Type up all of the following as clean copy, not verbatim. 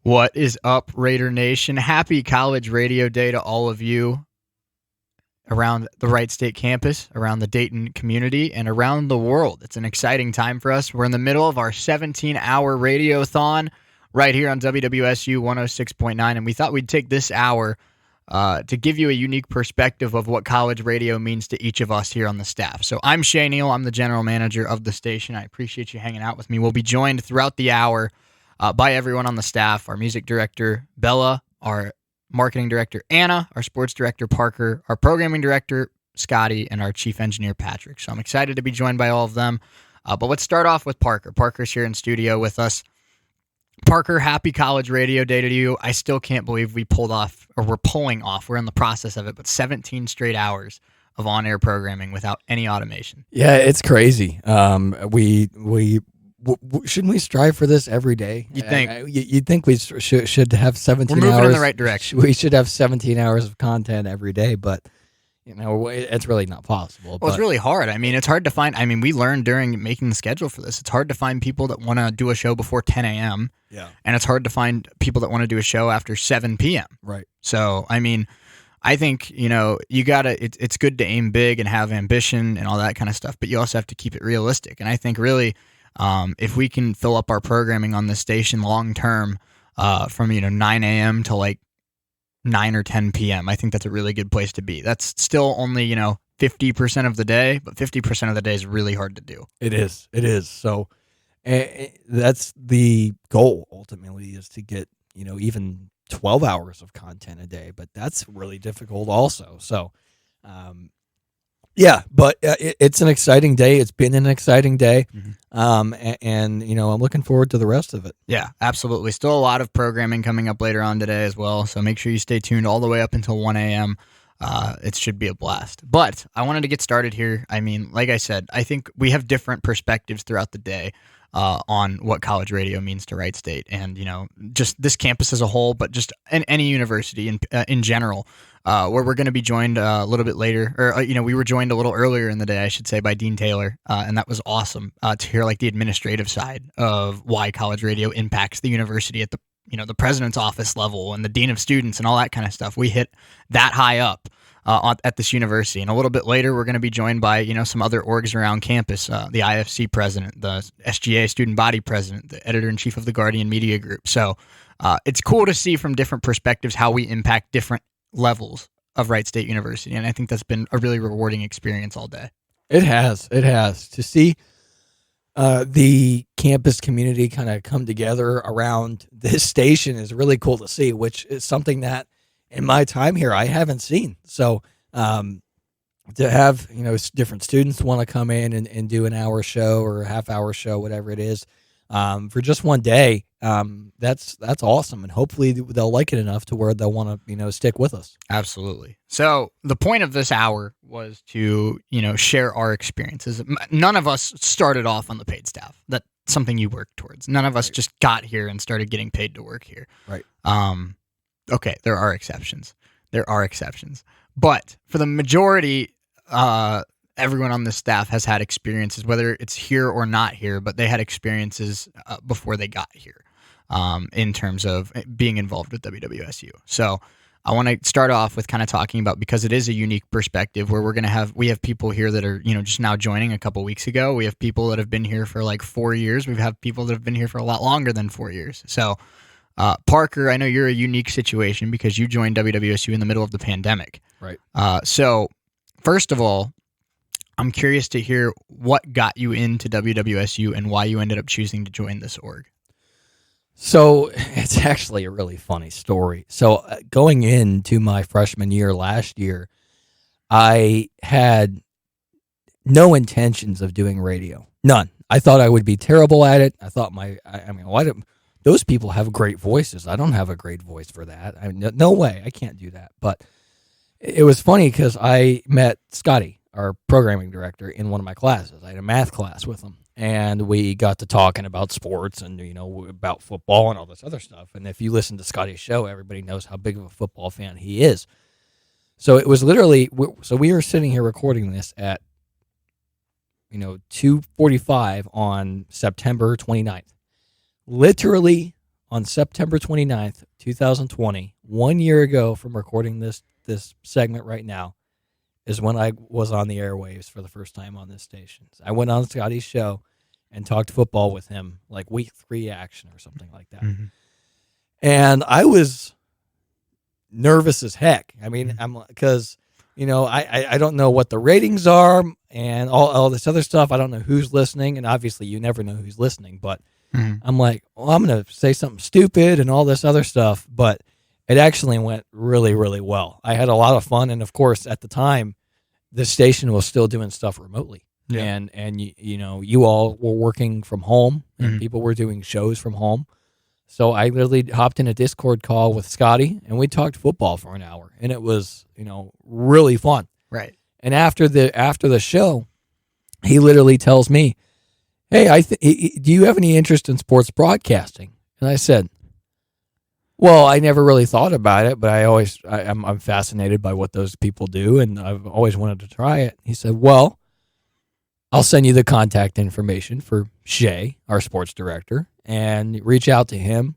What is up, Raider Nation? Happy College Radio Day to all of you around the Wright State campus, around the Dayton community, and around the world. It's an exciting time for us. We're in the middle of our 17-hour radiothon right here on WWSU 106.9, and we thought we'd take this hour to give you a unique perspective of what college radio means to each of us here on the staff. So I'm Shay Neal. I'm the general manager of the station. I appreciate you hanging out with me. We'll be joined throughout the hour by everyone on the staff, our music director, Bella, our marketing director, Anna, our sports director, Parker, our programming director, Scotty, and our chief engineer, Patrick. So I'm excited to be joined by all of them. But let's start off with Parker. Parker's here in studio with us. Parker, happy College Radio Day to you. I still can't believe we're pulling off. We're in the process of it, but 17 straight hours of on-air programming without any automation. Yeah, it's crazy. Shouldn't we strive for this every day? You'd think. You'd think we should have 17 hours. We're moving in the right direction. We should have 17 hours of content every day, but it's really not possible. Well, it's really hard. I mean, it's hard to find. I mean, we learned during making the schedule for this, it's hard to find people that want to do a show before 10 a.m. Yeah. And it's hard to find people that want to do a show after 7 p.m. Right. So, I mean, I think, you got to, it's good to aim big and have ambition and all that kind of stuff, but you also have to keep it realistic. And I think really, if we can fill up our programming on this station long term from 9 a.m. to like 9 or 10 p.m., I think that's a really good place to be. That's still only 50% of the day, but 50% of the day is really hard to do. It is. So that's the goal ultimately, is to get even 12 hours of content a day, but that's really difficult also. So yeah, but it's an exciting day. It's been an exciting day. Mm-hmm. And I'm looking forward to the rest of it. Yeah, absolutely. Still a lot of programming coming up later on today as well. So make sure you stay tuned all the way up until 1 a.m. It should be a blast. But I wanted to get started here. I mean, like I said, I think we have different perspectives throughout the day on what college radio means to Wright State, and just this campus as a whole, but just in any university in general. Where we're going to be joined a little bit later, or we were joined a little earlier in the day, I should say, by Dean Taylor, and that was awesome to hear like the administrative side of why college radio impacts the university at the the president's office level and the dean of students and all that kind of stuff. We hit that high up at this university, and a little bit later we're going to be joined by some other orgs around campus, the IFC president, the SGA student body president, the editor-in-chief of the Guardian Media Group. So it's cool to see from different perspectives how we impact different levels of Wright State University, and I think that's been a really rewarding experience all day. It has to see the campus community kind of come together around this station is really cool to see, which is something that in my time here I haven't seen. So to have different students want to come in and do an hour show or a half hour show, whatever it is, for just one day, that's awesome, and hopefully they'll like it enough to where they'll want to stick with us. Absolutely. So the point of this hour was to share our experiences. None of us started off on the paid staff. That's something you work towards. None of us just got here and started getting paid to work here. Right. Okay, there are exceptions, but for the majority, everyone on the staff has had experiences, whether it's here or not here, but they had experiences before they got here in terms of being involved with WWSU. So I want to start off with kind of talking about, because it is a unique perspective where we have people here that are, just now joining a couple weeks ago. We have people that have been here for like 4 years. We have people that have been here for a lot longer than 4 years. So Parker, I know you're a unique situation because you joined WWSU in the middle of the pandemic. Right. So first of all, I'm curious to hear what got you into WWSU and why you ended up choosing to join this org. So it's actually a really funny story. So going into my freshman year last year, I had no intentions of doing radio. None. I thought I would be terrible at it. I thought why do those people have great voices? I don't have a great voice for that. No way. I can't do that. But it was funny because I met Scotty, our programming director, in one of my classes. I had a math class with him, and we got to talking about sports and about football and all this other stuff. And if you listen to Scotty's show, everybody knows how big of a football fan he is. So it was literally, we were sitting here recording this at 2:45 on September 29th. Literally on September 29th, 2020, 1 year ago from recording this segment right now, is when I was on the airwaves for the first time on this station. I went on Scotty's show and talked football with him, like week 3 action or something like that. Mm-hmm. And I was nervous as heck. I mean, because I don't know what the ratings are and all this other stuff. I don't know who's listening, and obviously you never know who's listening. But I'm like, well, I'm gonna say something stupid and all this other stuff. But it actually went really, really well. I had a lot of fun, and of course, at the time, the station was still doing stuff remotely. Yeah. And you all were working from home, and people were doing shows from home. So I literally hopped in a Discord call with Scotty, and we talked football for an hour, and it was really fun. Right. And after the show, he literally tells me, "Hey, do you have any interest in sports broadcasting?" And I said, "Well, I never really thought about it, but I'm fascinated by what those people do, and I've always wanted to try it." He said, "Well, I'll send you the contact information for Shay, our sports director, and reach out to him,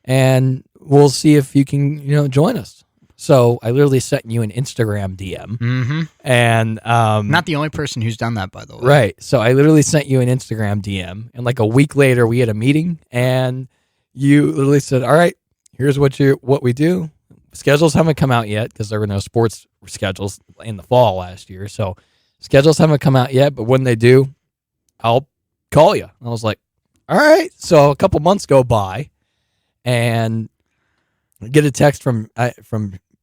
and we'll see if you can, join us." So I literally sent you an Instagram DM, and not the only person who's done that, by the way. Right. So I literally sent you an Instagram DM, and like a week later, we had a meeting, and you literally said, "All right, here's what we do." Schedules haven't come out yet because there were no sports schedules in the fall last year, so schedules haven't come out yet. But when they do, I'll call you. And I was like, "All right." So a couple months go by, and I get a text from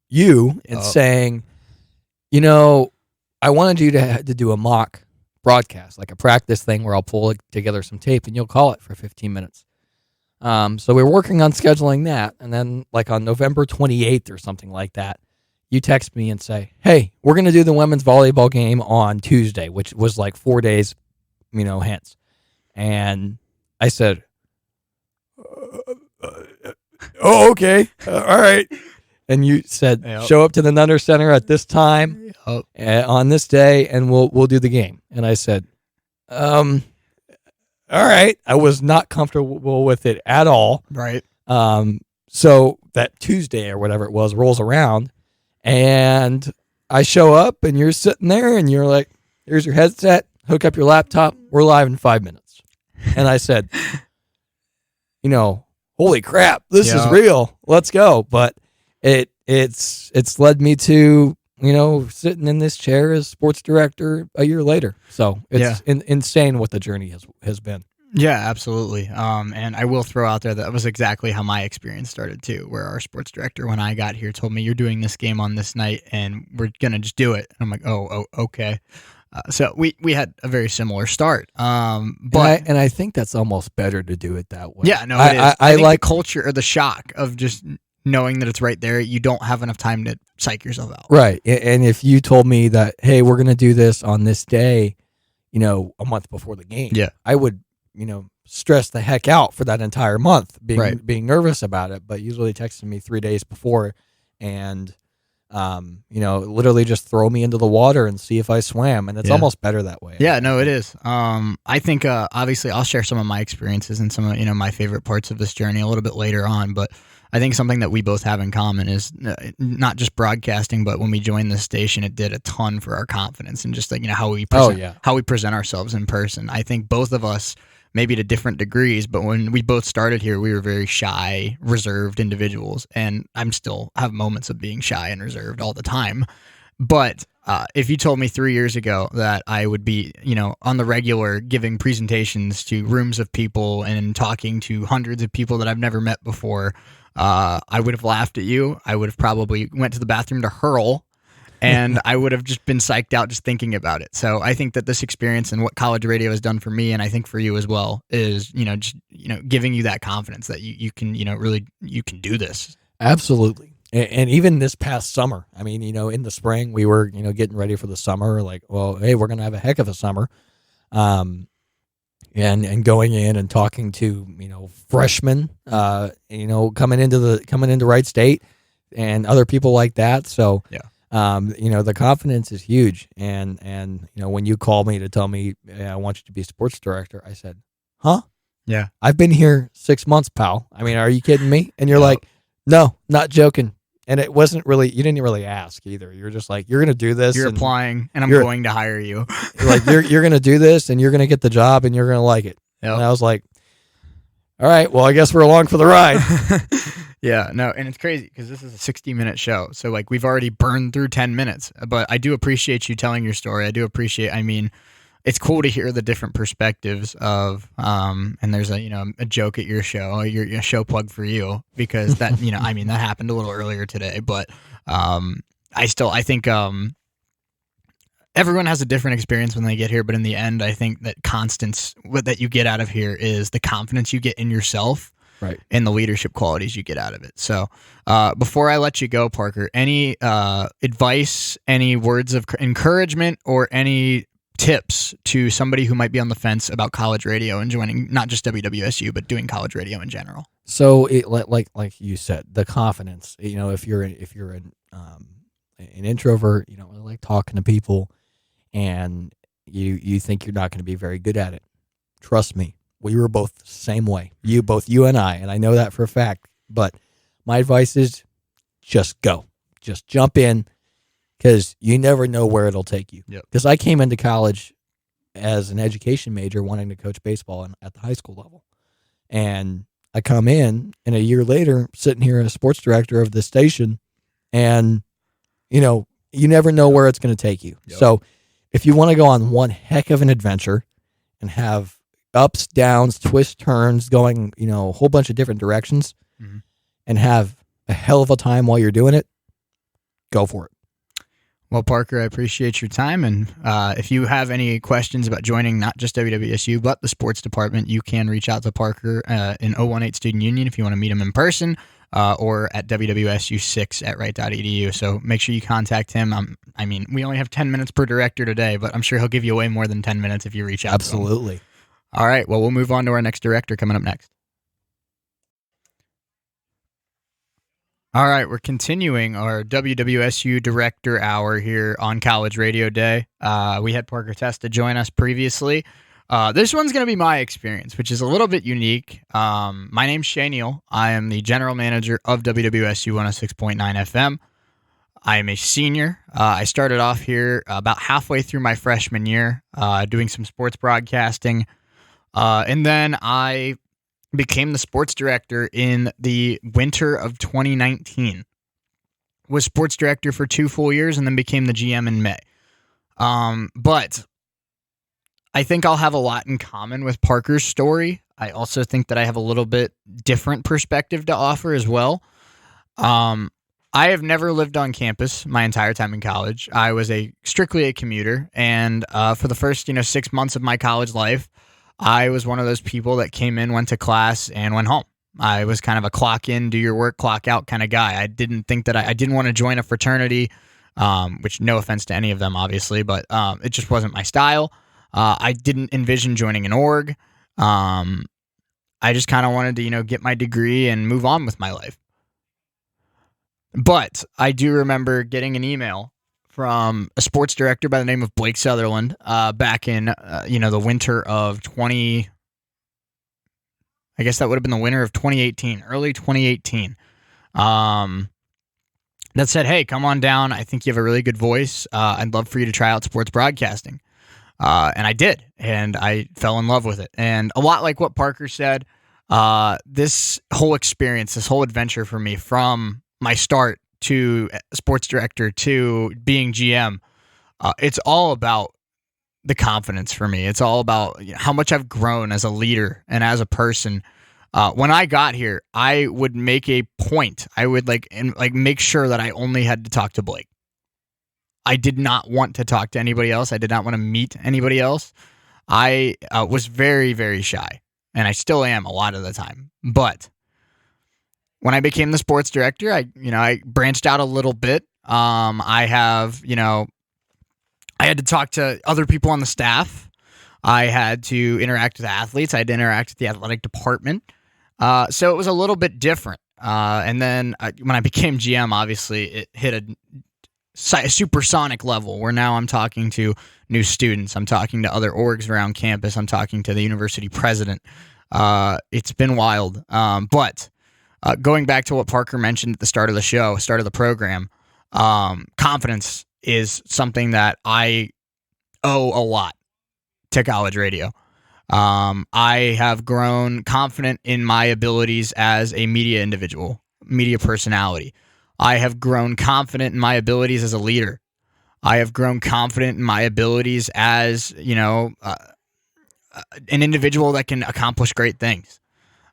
you and saying, "I wanted you to do a mock broadcast, like a practice thing where I'll pull together some tape and you'll call it for 15 minutes." So we were working on scheduling that, and then like on November 28th or something like that, you text me and say, "Hey, we're going to do the women's volleyball game on Tuesday," which was like 4 days, hence. And I said, "Oh, okay. All right." And you said, "Show up to the Nutter Center at this time on this day, and we'll do the game." And I said, "All right." I was not comfortable with it at all. Right. So that Tuesday or whatever it was rolls around, and I show up, and you're sitting there, and you're like, "Here's your headset. Hook up your laptop. We're live in 5 minutes." And I said, "Holy crap, this is real. Let's go." But it's led me to sitting in this chair as sports director a year later. So it's insane what the journey has been. Yeah, absolutely. And I will throw out there that was exactly how my experience started too, where our sports director, when I got here, told me, "You're doing this game on this night, and we're gonna just do it." And I'm like, "Oh, okay." So we had a very similar start. But I think that's almost better to do it that way. Yeah, no, it is. I think like the culture or the shock of just knowing that it's right there. You don't have enough time to psych yourself out. Right. And if you told me that, "Hey, we're going to do this on this day, a month before the game," I would, stress the heck out for that entire month, being nervous about it. But usually texting me 3 days before and, literally just throw me into the water and see if I swam. And it's almost better that way. Yeah, no, it is. I think, obviously I'll share some of my experiences and some of, my favorite parts of this journey a little bit later on, but I think something that we both have in common is not just broadcasting, but when we joined this station, it did a ton for our confidence and just like, how we present ourselves in person. I think both of us, maybe to different degrees, but when we both started here, we were very shy, reserved individuals, and I'm still have moments of being shy and reserved all the time. But if you told me 3 years ago that I would be, on the regular giving presentations to rooms of people and talking to hundreds of people that I've never met before, I would have laughed at you. I would have probably went to the bathroom to hurl, and I would have just been psyched out just thinking about it. So I think that this experience and what college radio has done for me, and I think for you as well, is, just, giving you that confidence that you can, really, you can do this. Absolutely. And even this past summer, I mean, in the spring, we were, getting ready for the summer, like, well, hey, we're going to have a heck of a summer. And going in and talking to, freshmen, coming into Wright State and other people like that. So, the confidence is huge. And when you called me to tell me, "Hey, I want you to be sports director," I said, "Huh?" Yeah. I've been here 6 months, pal. I mean, are you kidding me? And you're Yep. like, no, not joking. And it wasn't really, you didn't really ask either. You're just like, you're going to do this. You're and applying, and I'm you're- going to hire you. like, you're going to do this and you're going to get the job and you're going to like it. Yep. And I was like, all right, well, I guess we're along for the ride. Yeah, no, and it's crazy because this is a 60-minute show. So, like, we've already burned through 10 minutes. But I do appreciate you telling your story. I do appreciate, I mean, it's cool to hear the different perspectives of, and there's a joke at your show, your show plug for you, because that, I mean, that happened a little earlier today. But I think everyone has a different experience when they get here. But in the end, I think that what that you get out of here is the confidence you get in yourself. Right. And the leadership qualities you get out of it. So before I let you go, Parker, any advice, any words of encouragement, or any tips to somebody who might be on the fence about college radio and joining not just WWSU, but doing college radio in general? So it like you said, the confidence, if you're an introvert, you don't really like talking to people, and you think you're not going to be very good at it. Trust me. We were both the same way. You and I know that for a fact. But my advice is just go. Just jump in, because you never know where it'll take you. Because I came into college as an education major wanting to coach baseball at the high school level. And I come in, and a year later, sitting here as sports director of this station, and, you never know where it's going to take you. Yep. So if you want to go on one heck of an adventure and have ups, downs, twists, turns, going, a whole bunch of different directions, and have a hell of a time while you're doing it, go for it. Well, Parker, I appreciate your time. And if you have any questions about joining not just WWSU, but the sports department, you can reach out to Parker in 018 Student Union if you want to meet him in person, or at WWSU6@Wright.edu. So make sure you contact him. I mean, we only have 10 minutes per director today, but I'm sure he'll give you way more than 10 minutes if you reach out. Absolutely. To him. All right. Well, we'll move on to our next director coming up next. All right. We're continuing our WWSU Director Hour here on College Radio Day. We had Parker Testa join us previously. This one's going to be my experience, which is a little bit unique. My name's Shay Neal. I am the general manager of WWSU 106.9 FM. I am a senior. I started off here about halfway through my freshman year doing some sports broadcasting. And then I became the sports director in the winter of 2019. Was sports director for 2 full years and then became the GM in May. But I think I'll have a lot in common with Parker's story. I also think that I have a little bit different perspective to offer as well. I have never lived on campus my entire time in college. I was strictly a commuter, and for the first 6 months of my college life, I was one of those people that came in, went to class, and went home. I was kind of a clock in, do your work, clock out kind of guy. I didn't think that I didn't want to join a fraternity, which no offense to any of them, obviously, but it just wasn't my style. I didn't envision joining an org. I just kind of wanted to, get my degree and move on with my life. But I do remember getting an email from a sports director by the name of Blake Sutherland back in, the winter of I guess that would have been the winter of 2018, early 2018. That said, hey, come on down. I think you have a really good voice. I'd love for you to try out sports broadcasting. And I did, and I fell in love with it. And a lot like what Parker said, this whole experience, this whole adventure for me, from my start to sports director to being GM, it's all about the confidence for me. It's all about how much I've grown as a leader and as a person. When I got here, I would make a point. I would make sure that I only had to talk to Blake. I did not want to talk to anybody else. I did not want to meet anybody else. I was very, very shy, and I still am a lot of the time. But when I became the sports director, I branched out a little bit. I had to talk to other people on the staff. I had to interact with athletes. I had to interact with the athletic department. So it was a little bit different. And then when I became GM, obviously it hit a supersonic level where now I'm talking to new students. I'm talking to other orgs around campus. I'm talking to the university president. It's been wild. But going back to what Parker mentioned at the start of the show, start of the program, confidence is something that I owe a lot to college radio. I have grown confident in my abilities as a media individual, media personality. I have grown confident in my abilities as a leader. I have grown confident in my abilities as, an individual that can accomplish great things.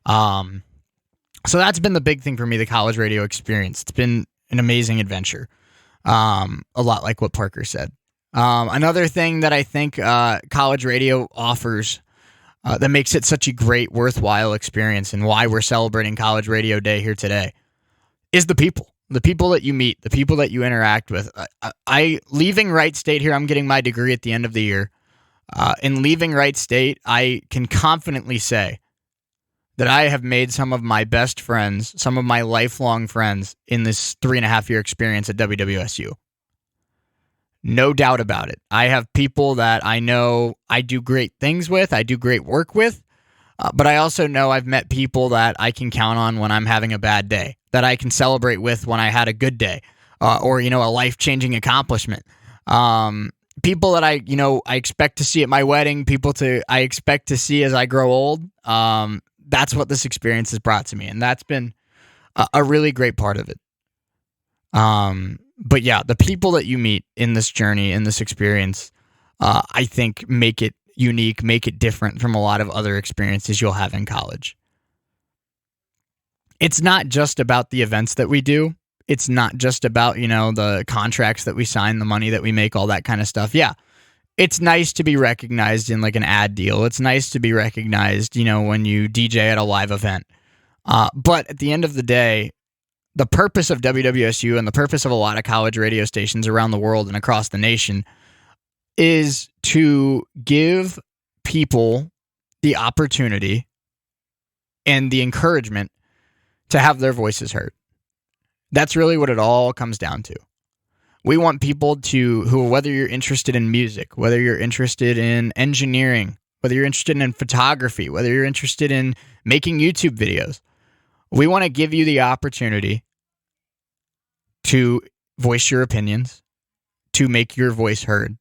So that's been the big thing for me, the college radio experience. It's been an amazing adventure. A lot like what Parker said. Another thing that I think college radio offers that makes it such a great, worthwhile experience, and why we're celebrating College Radio Day here today, is the people. The people that you meet, the people that you interact with. I leaving Wright State here, I'm getting my degree at the end of the year. In leaving Wright State, I can confidently say that I have made some of my best friends, some of my lifelong friends in this 3.5-year experience at WWSU. No doubt about it. I have people that I know I do great things with, I do great work with, but I also know I've met people that I can count on when I'm having a bad day, that I can celebrate with when I had a good day, or, a life-changing accomplishment. People that I expect to see at my wedding, I expect to see as I grow old. That's what this experience has brought to me, and that's been a really great part of it. But yeah, the people that you meet in this journey, in this experience, I think make it unique, make it different from a lot of other experiences you'll have in college. It's not just about the events that we do. It's not just about, the contracts that we sign, the money that we make, all that kind of stuff. Yeah, it's nice to be recognized in like an ad deal. It's nice to be recognized, when you DJ at a live event. But at the end of the day, the purpose of WWSU and the purpose of a lot of college radio stations around the world and across the nation is to give people the opportunity and the encouragement to have their voices heard. That's really what it all comes down to. We want people whether you're interested in music, whether you're interested in engineering, whether you're interested in photography, whether you're interested in making YouTube videos, we want to give you the opportunity to voice your opinions, to make your voice heard,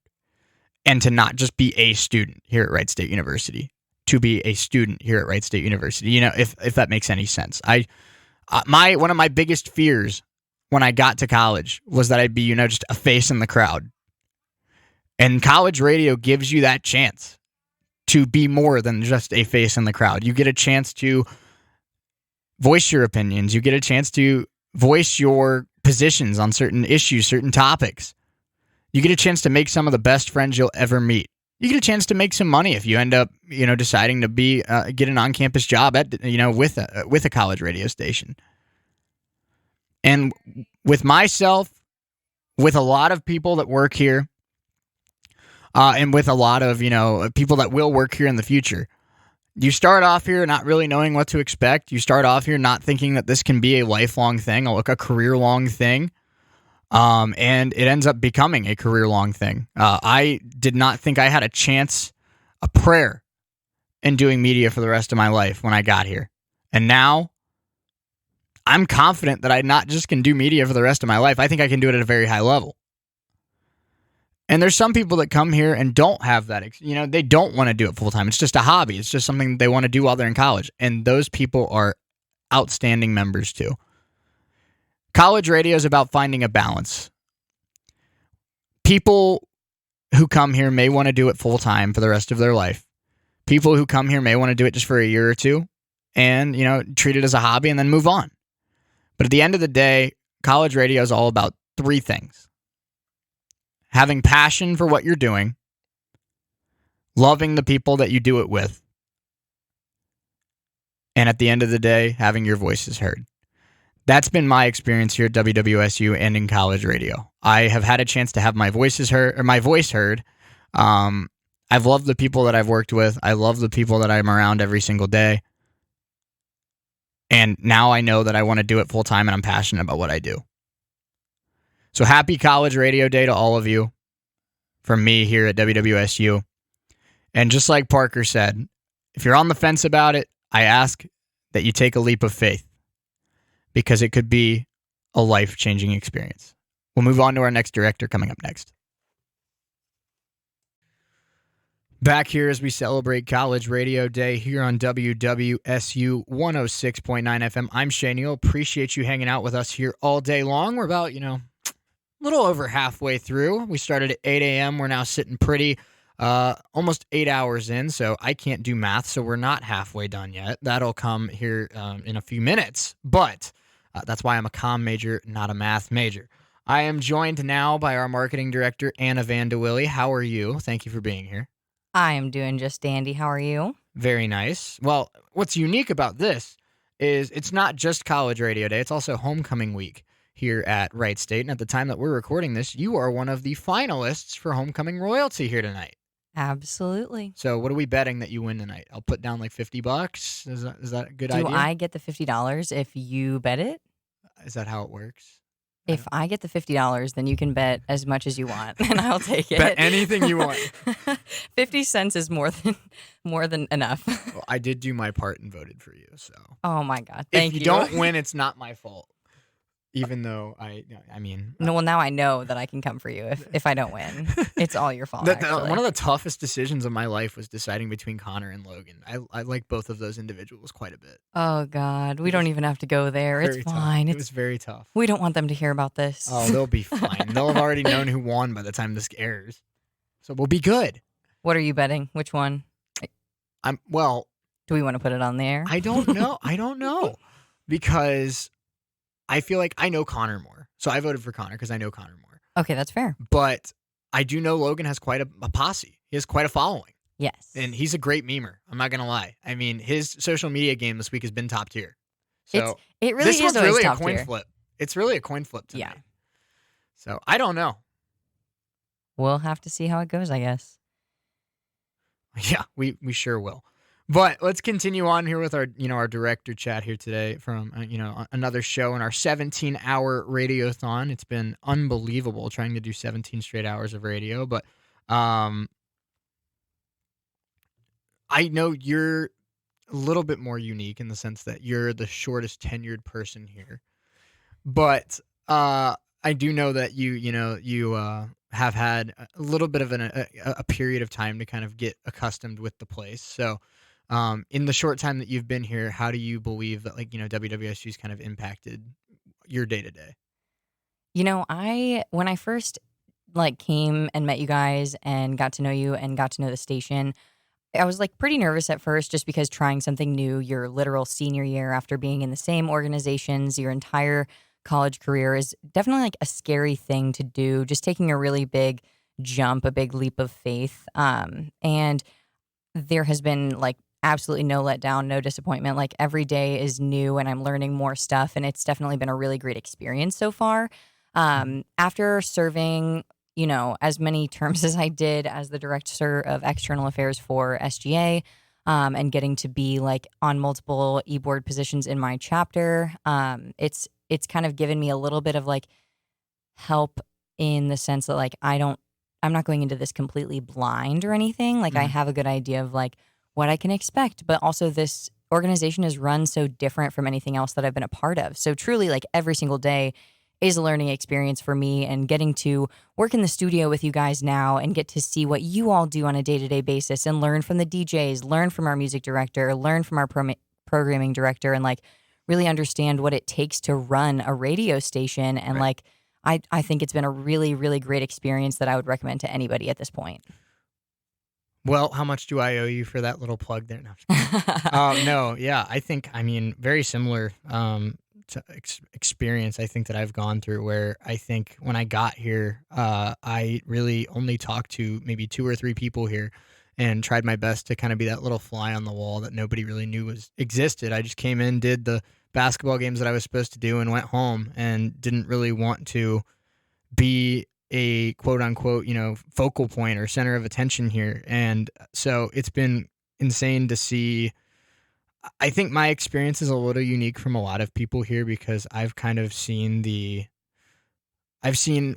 and to not just be a student here at Wright State University, to be a student here at Wright State University. If that makes any sense. One of my biggest fears when I got to college was that I'd be, just a face in the crowd. And college radio gives you that chance to be more than just a face in the crowd. You get a chance to voice your opinions. You get a chance to voice your positions on certain issues, certain topics. You get a chance to make some of the best friends you'll ever meet. You get a chance to make some money if you end up, deciding to get an on-campus job at, with a college radio station. And with myself, with a lot of people that work here, and with a lot of, people that will work here in the future, you start off here not really knowing what to expect. You start off here not thinking that this can be a lifelong thing, a career-long thing. And it ends up becoming a career-long thing. I did not think I had a prayer in doing media for the rest of my life when I got here. And now I'm confident that I not just can do media for the rest of my life, I think I can do it at a very high level. And there's some people that come here and don't have that, they don't want to do it full time. It's just a hobby. It's just something they want to do while they're in college. And those people are outstanding members too. College radio is about finding a balance. People who come here may want to do it full time for the rest of their life. People who come here may want to do it just for a year or two and, treat it as a hobby and then move on. But at the end of the day, college radio is all about 3 things. Having passion for what you're doing, loving the people that you do it with, and at the end of the day, having your voices heard. That's been my experience here at WWSU and in college radio. I have had a chance to have my voice heard. I've loved the people that I've worked with. I love the people that I'm around every single day. And now I know that I want to do it full time and I'm passionate about what I do. So happy College Radio Day to all of you from me here at WWSU. And just like Parker said, if you're on the fence about it, I ask that you take a leap of faith because it could be a life-changing experience. We'll move on to our next director coming up next. Back here as we celebrate College Radio Day here on WWSU 106.9 FM. I'm Shane Neal. Appreciate you hanging out with us here all day long. We're about, a little over halfway through. We started at 8 a.m. We're now sitting pretty almost 8 hours in, so I can't do math, so we're not halfway done yet. That'll come here in a few minutes, but that's why I'm a comm major, not a math major. I am joined now by our marketing director, Anna Vandewille. How are you? Thank you for being here. I am doing just dandy. How are you? Very nice. Well, what's unique about this is it's not just College Radio Day, it's also Homecoming Week here at Wright State. And at the time that we're recording this, you are one of the finalists for Homecoming Royalty here tonight. Absolutely. So what are we betting that you win tonight? I'll put down like $50. Is that a good idea? Do I get the $50 if you bet it? Is that how it works? If I get the $50, then you can bet as much as you want, and I'll take it. Bet anything you want. 50 cents is more than enough. Well, I did do my part and voted for you, so. Oh my God! Thank you. If you don't win, it's not my fault. Even though no, well, now I know that I can come for you if I don't win. It's all your fault. One of the toughest decisions of my life was deciding between Connor and Logan. I like both of those individuals quite a bit. Oh God, we don't even have to go there. It's fine. It was very tough. We don't want them to hear about this. Oh, they'll be fine. They'll have already known who won by the time this airs, so we'll be good. What are you betting? Which one? Do we want to put it on there? I don't know because I feel like I know Connor more. So I voted for Connor because I know Connor more. Okay, that's fair. But I do know Logan has quite a posse. He has quite a following. Yes. And he's a great memer. I'm not going to lie. I mean, his social media game this week has been top tier. So it really this is one's always really top a coin tier. flip. It's really a coin flip tonight. Yeah. So I don't know. We'll have to see how it goes, I guess. Yeah, we sure will. But let's continue on here with our director chat here today from another show in our 17-hour radiothon. It's been unbelievable trying to do 17 straight hours of radio, but I know you're a little bit more unique in the sense that you're the shortest tenured person here. But I do know that you have had a little bit of a period of time to kind of get accustomed with the place. So in the short time that you've been here, how do you believe that WWSU's kind of impacted your day to day? When I first came and met you guys and got to know you and got to know the station, I was pretty nervous at first just because trying something new, your literal senior year after being in the same organizations your entire college career is definitely a scary thing to do, just taking a really big jump, a big leap of faith. And there has been absolutely no letdown, no disappointment. Every day is new and I'm learning more stuff. And it's definitely been a really great experience so far. After serving, as many terms as I did as the director of external affairs for SGA, and getting to be on multiple e-board positions in my chapter, it's kind of given me a little bit of help in the sense that I'm not going into this completely blind or anything. I have a good idea of what I can expect, but also this organization is run so different from anything else that I've been a part of. So truly every single day is a learning experience for me, and getting to work in the studio with you guys now and get to see what you all do on a day-to-day basis and learn from the DJs, learn from our music director, learn from our programming director, and really understand what it takes to run a radio station. And right. I think it's been a really, really great experience that I would recommend to anybody at this point. Well, how much do I owe you for that little plug there? No, yeah, I think, very similar to experience I think that I've gone through, where I think when I got here, I really only talked to maybe 2 or 3 people here and tried my best to kind of be that little fly on the wall that nobody really knew existed. I just came in, did the basketball games that I was supposed to do, and went home, and didn't really want to be a quote unquote, focal point or center of attention here. And so it's been insane to see. I think my experience is a little unique from a lot of people here because I've kind of seen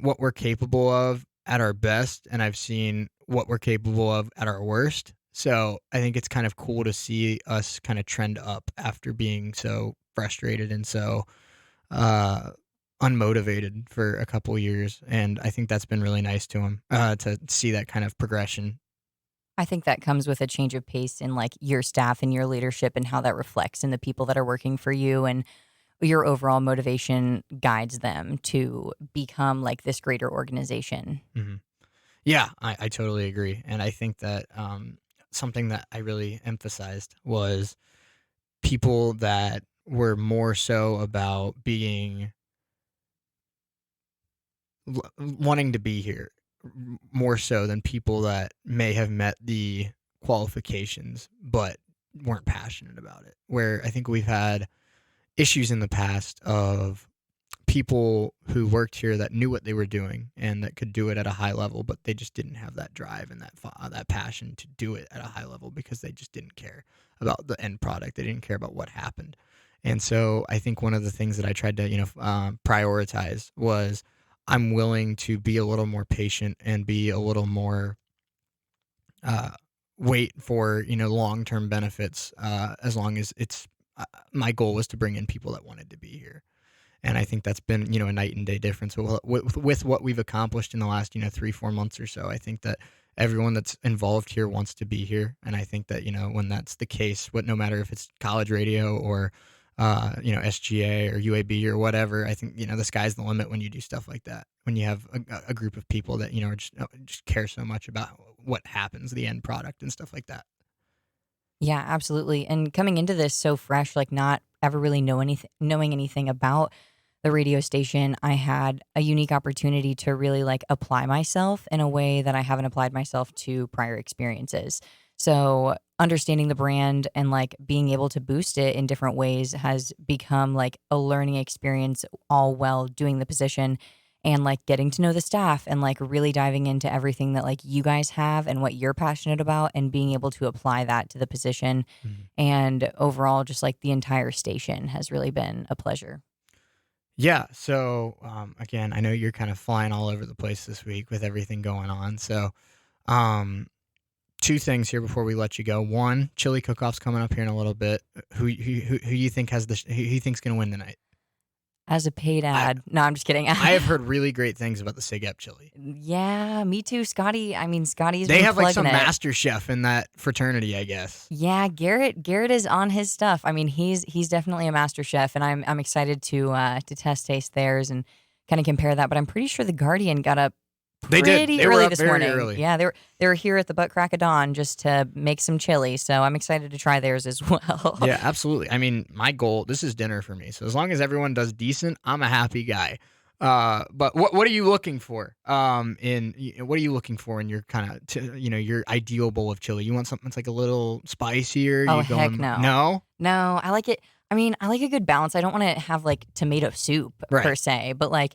what we're capable of at our best, and I've seen what we're capable of at our worst. So I think it's kind of cool to see us kind of trend up after being so frustrated and so uh, unmotivated for a couple years. And I think that's been really nice to him to see that kind of progression. I think that comes with a change of pace in like your staff and your leadership and how that reflects in the people that are working for you, and your overall motivation guides them to become like this greater organization. Hmm. Yeah, I totally agree. And I think that something that I really emphasized was people that were more so about being wanting to be here more so than people that may have met the qualifications but weren't passionate about it. Where I think we've had issues in the past of people who worked here that knew what they were doing and that could do it at a high level, but they just didn't have that drive and that passion to do it at a high level because they just didn't care about the end product. They didn't care about what happened. And so I think one of the things that I tried to prioritize was I'm willing to be a little more patient and be a little more uh, wait for long term benefits as long as it's my goal was to bring in people that wanted to be here. And I think that's been, a night and day difference with what we've accomplished in the last, 3-4 months or so. I think that everyone that's involved here wants to be here. And I think that, when that's the case, no matter if it's college radio or, SGA or UAB or whatever, I think, the sky's the limit when you do stuff like that. When you have a group of people that, are just care so much about what happens, the end product and stuff like that. Yeah, absolutely. And coming into this so fresh, like not ever really knowing anything about the radio station, I had a unique opportunity to really like apply myself in a way that I haven't applied myself to prior experiences. So understanding the brand and like being able to boost it in different ways has become like a learning experience all while doing the position, and like getting to know the staff and like really diving into everything that like you guys have and what you're passionate about and being able to apply that to the position. Mhm. And overall, just like the entire station has really been a pleasure. Yeah. So again, I know you're kind of flying all over the place this week with everything going on. So um, two things here before we let you go. One, chili cook-off's coming up here in a little bit. Who you think who you think's going to win tonight? As a paid I ad. No, I'm just kidding. I have heard really great things about the Sig Ep chili. Yeah, me too. Scotty, I mean, Scotty's They been have like some plugging it. master chef in that fraternity, I guess. Yeah, Garrett is on his stuff. I mean, he's definitely a master chef, and I'm excited to test taste theirs and kind of compare that. But I'm pretty sure the Guardian got up They did. pretty They were early up this very morning. early. Yeah, they were here at the butt crack of dawn just to make some chili. So I'm excited to try theirs as well. Yeah, absolutely. I mean, my goal, this is dinner for me. So as long as everyone does decent, I'm a happy guy. But what are you looking for? What are you looking for in your kind of your ideal bowl of chili? You want something that's like a little spicier? Oh, You heck going no. no? No, I like it. I mean, I like a good balance. I don't want to have like tomato soup per Right. se, but like,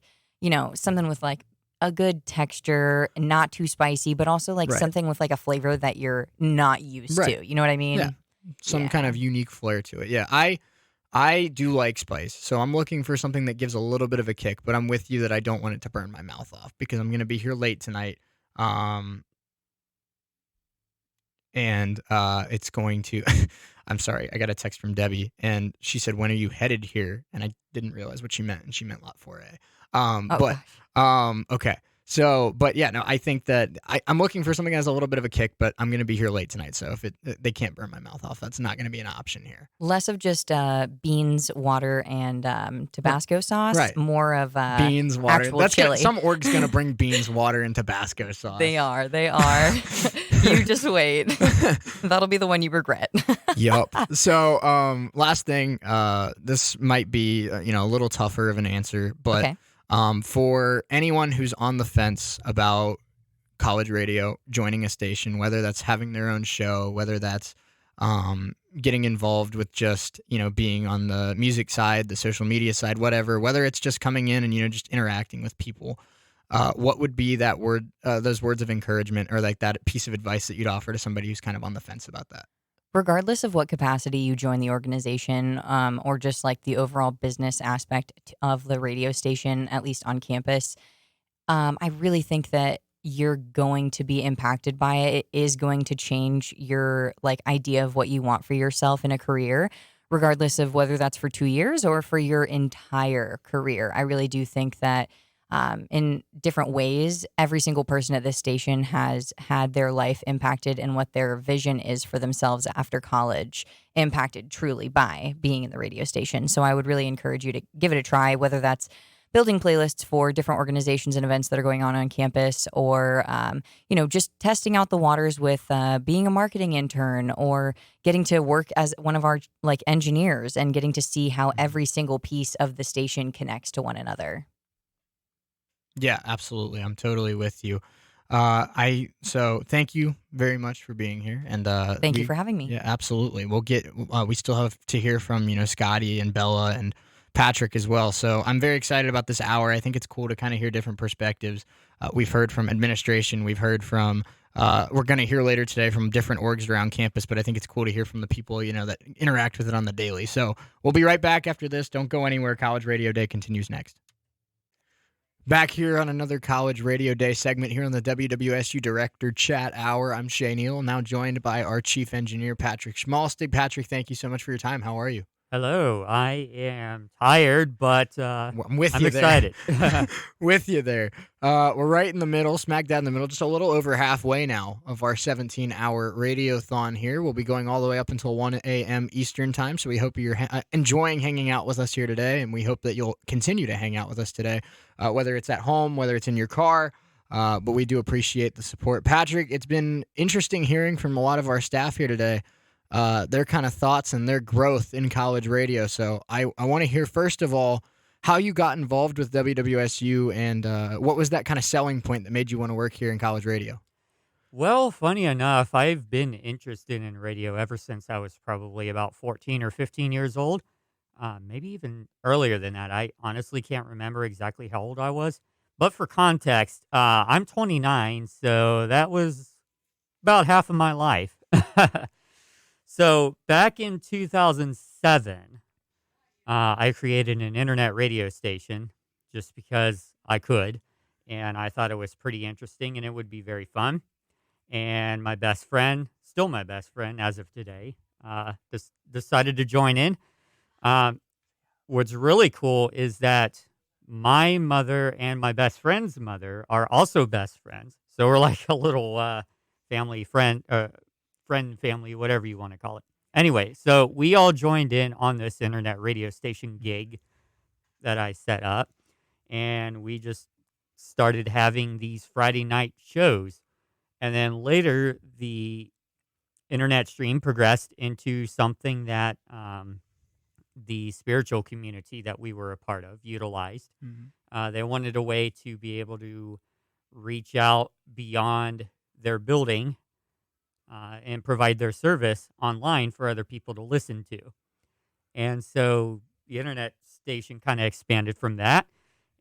something with like a good texture, not too spicy, but also like Right. something with like a flavor that you're not used Right. to. You know what I mean? Yeah. Some Yeah. kind of unique flair to it. Yeah, I do like spice, so I'm looking for something that gives a little bit of a kick. But I'm with you that I don't want it to burn my mouth off because I'm going to be here late tonight. And it's going to. I'm sorry, I got a text from Debbie, and she said, "When are you headed here?" And I didn't realize what she meant, and she meant Lot 4A. Oh, But gosh. okay. So, but yeah, no, I think that I'm looking for something that has a little bit of a kick, but I'm going to be here late tonight. So if they can't burn my mouth off, that's not going to be an option here. Less of just beans, water, and Tabasco sauce. Right. More of Beans, water. actual That's chili. some org's going to bring beans, water, and Tabasco sauce. They are. You just wait. That'll be the one you regret. Yup. So, last thing, this might be a little tougher of an answer, but Okay. For anyone who's on the fence about college radio joining a station, whether that's having their own show, whether that's getting involved with just being on the music side, the social media side, whatever, whether it's just coming in and just interacting with people, what would be that word, those words of encouragement, or like that piece of advice that you'd offer to somebody who's kind of on the fence about that? Regardless of what capacity you join the organization, or just like the overall business aspect of the radio station, at least on campus, I really think that you're going to be impacted by it. It is going to change your like idea of what you want for yourself in a career, regardless of whether that's for 2 years or for your entire career. I really do think that in different ways, every single person at this station has had their life impacted and what their vision is for themselves after college impacted truly by being in the radio station. So I would really encourage you to give it a try, whether that's building playlists for different organizations and events that are going on campus, or just testing out the waters with being a marketing intern, or getting to work as one of our like engineers and getting to see how every single piece of the station connects to one another. Yeah, absolutely. I'm totally with you. So thank you very much for being here, and Thank you for having me. yeah, absolutely. We still have to hear from Scotty and Bella and Patrick as well. So I'm very excited about this hour. I think it's cool to kind of hear different perspectives. We've heard from administration. We've heard from. We're going to hear later today from different orgs around campus, but I think it's cool to hear from the people that interact with it on the daily. So we'll be right back after this. Don't go anywhere. College Radio Day continues next. Back here on another College Radio Day segment here on the WWSU Director Chat Hour. I'm Shay Neal, now joined by our Chief Engineer, Patrick Schmalstig. Patrick, thank you so much for your time. How are you? Hello. I am tired, but I'm with I'm you excited. there. With you there. We're right in the middle, smack dab in the middle, just a little over halfway now of our 17-hour radiothon here. We'll be going all the way up until 1 a.m. Eastern time, so we hope you're enjoying hanging out with us here today, and we hope that you'll continue to hang out with us today, whether it's at home, whether it's in your car, but we do appreciate the support. Patrick, it's been interesting hearing from a lot of our staff here today, their kind of thoughts and their growth in college radio. So I want to hear, first of all, how you got involved with WWSU and what was that kind of selling point that made you want to work here in college radio? Well, funny enough, I've been interested in radio ever since I was probably about 14 or 15 years old, maybe even earlier than that. I honestly can't remember exactly how old I was. But for context, I'm 29, so that was about half of my life. So back in 2007, I created an internet radio station just because I could, and I thought it was pretty interesting and it would be very fun. And my best friend, still my best friend as of today, decided to join in. What's really cool is that my mother and my best friend's mother are also best friends. So we're like a little family friend. Family, whatever you want to call it. Anyway, so we all joined in on this internet radio station gig that I set up, and we just started having these Friday night shows. And then later, the internet stream progressed into something that the spiritual community that we were a part of utilized. Mm-hmm. They wanted a way to be able to reach out beyond their building and provide their service online for other people to listen to. And so the internet station kind of expanded from that.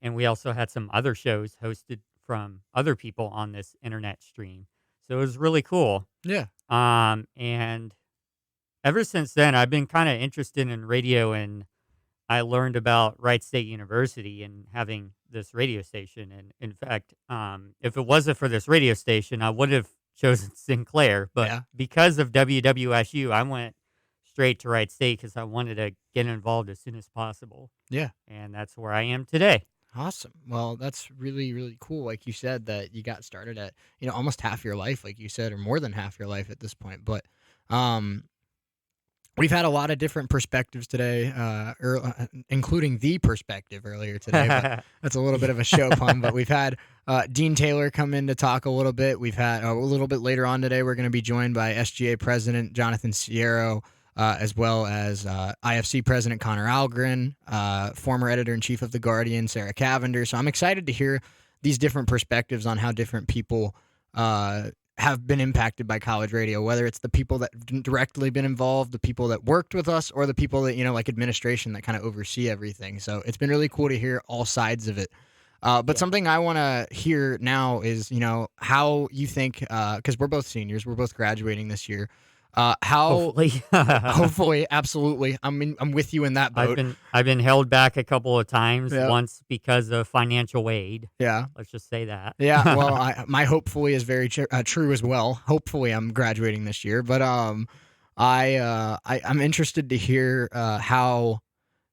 And we also had some other shows hosted from other people on this internet stream. So it was really cool. Yeah. And ever since then, I've been kind of interested in radio, and I learned about Wright State University and having this radio station. And in fact, if it wasn't for this radio station, I would have chosen Sinclair, but because of WWSU, I went straight to Wright State because I wanted to get involved as soon as possible. Yeah. And that's where I am today. Awesome. Well, that's really, really cool. Like you said, that you got started at, almost half your life, like you said, or more than half your life at this point. But we've had a lot of different perspectives today, including the perspective earlier today. But that's a little bit of a show pun. But we've had Dean Taylor come in to talk a little bit. We've had a little bit later on today, we're going to be joined by SGA President Jonathan Sierro, as well as IFC President Connor Algren, former Editor-in-Chief of The Guardian, Sarah Cavender. So I'm excited to hear these different perspectives on how different people have been impacted by college radio, whether it's the people that directly been involved, the people that worked with us, or the people that, like administration that kind of oversee everything. So it's been really cool to hear all sides of it. But something I want to hear now is, how you think, because we're both seniors, we're both graduating this year. How Hopefully. hopefully, absolutely. I'm with you in that boat. I've been held back a couple of times, Yeah. once because of financial aid. Yeah. Let's just say that. Yeah, well, my hopefully is very true as well. Hopefully, I'm graduating this year, but I'm interested to hear how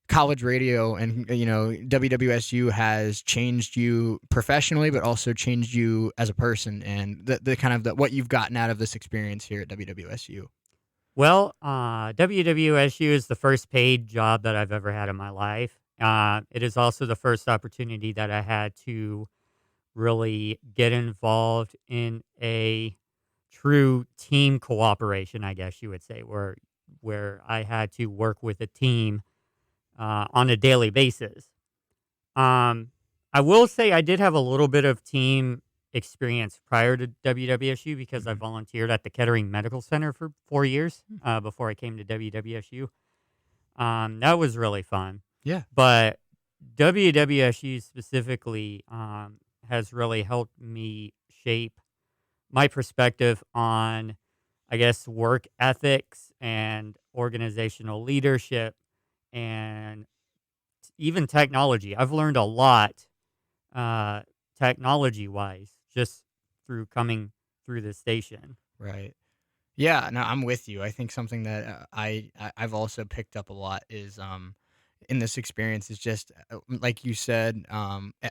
college radio and WWSU has changed you professionally, but also changed you as a person, and the kind of what you've gotten out of this experience here at WWSU. Well, WWSU is the first paid job that I've ever had in my life. It is also the first opportunity that I had to really get involved in a true team cooperation, I guess you would say, where I had to work with a team on a daily basis. Um, I will say I did have a little bit of team experience prior to WWSU because I Mhm. volunteered at the Kettering Medical Center for 4 years before I came to WWSU. That was really fun. Yeah. But WWSU specifically has really helped me shape my perspective on, I guess, work ethics and organizational leadership and even technology. I've learned a lot uh, technology wise just through coming through the station. Right. Yeah, no, I'm with you. I think something that I've also picked up a lot is in this experience is just like you said,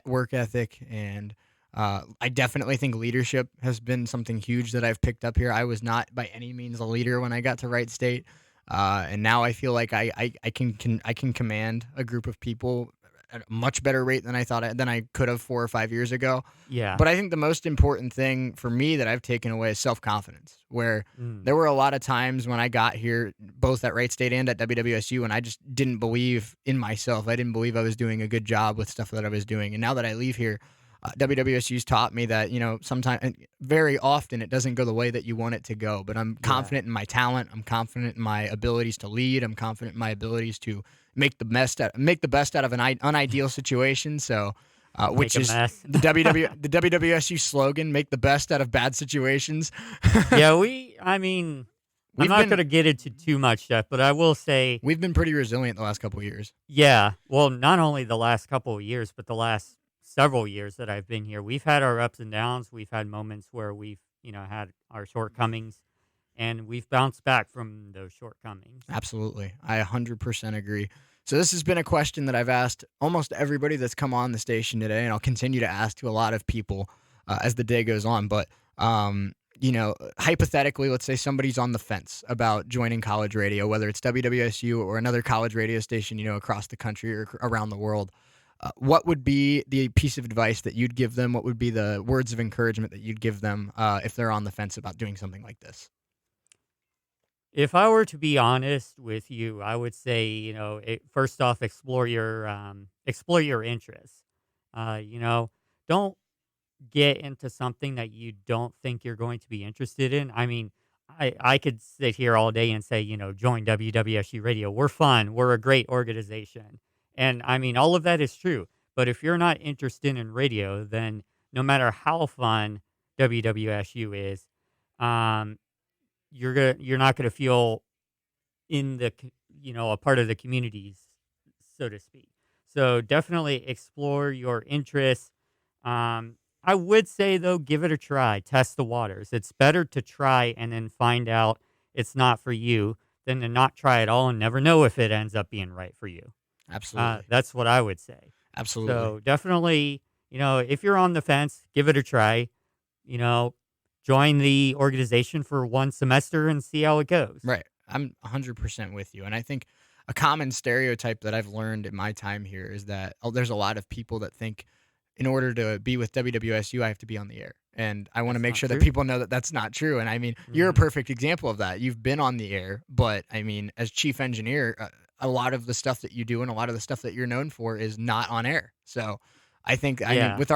work ethic, and I definitely think leadership has been something huge that I've picked up here. I was not by any means a leader when I got to Wright State, and now I feel like I can command a group of people at a much better rate than than I could have 4 or 5 years ago. Yeah. But I think the most important thing for me that I've taken away is self confidence, where Mm. there were a lot of times when I got here, both at Wright State and at WWSU, and I just didn't believe in myself. I didn't believe I was doing a good job with stuff that I was doing. And now that I leave here, WWSU's taught me that, sometimes, and very often, it doesn't go the way that you want it to go. But I'm Yeah. confident in my talent. I'm confident in my abilities to lead. I'm confident in my abilities to make the best out of an unideal situation. So, which Make a is mess. the WWSU slogan: "Make the best out of bad situations." Yeah, I mean, I'm We've not been going to get into too much stuff, but I will say, we've been pretty resilient the last couple of years. yeah, well, not only the last couple of years, but the last several years that I've been here, we've had our ups and downs. We've had moments where we've, had our shortcomings, and we've bounced back from those shortcomings. Absolutely. I 100% agree. So this has been a question that I've asked almost everybody that's come on the station today, and I'll continue to ask to a lot of people as the day goes on. But, hypothetically, let's say somebody's on the fence about joining college radio, whether it's WWSU or another college radio station, across the country or around the world. What would be the piece of advice that you'd give them? What would be the words of encouragement that you'd give them if they're on the fence about doing something like this? If I were to be honest with you, I would say, first off, explore your interests. Don't get into something that you don't think you're going to be interested in. I mean, I could sit here all day and say, join WWSU Radio. We're fun. We're a great organization. And I mean, all of that is true. But if you're not interested in radio, then no matter how fun WWSU is, um, you're not gonna feel in a part of the communities, so to speak. So definitely explore your interests. I would say though, give it a try, test the waters. It's better to try and then find out it's not for you than to not try at all and never know if it ends up being right for you. Absolutely. That's what I would say. Absolutely. So definitely, if you're on the fence, give it a try. You know, join the organization for one semester and see how it goes. Right. I'm 100% with you. And I think a common stereotype that I've learned in my time here is that there's a lot of people that think in order to be with WWSU, I have to be on the air. And I want to That's make not sure that true. people know that that's not true. And I mean, you're a Mhm. perfect example of that. You've been on the air, but I mean, as chief engineer, a lot of the stuff that you do and a lot of the stuff that you're known for is not on air. So I mean, Yeah. with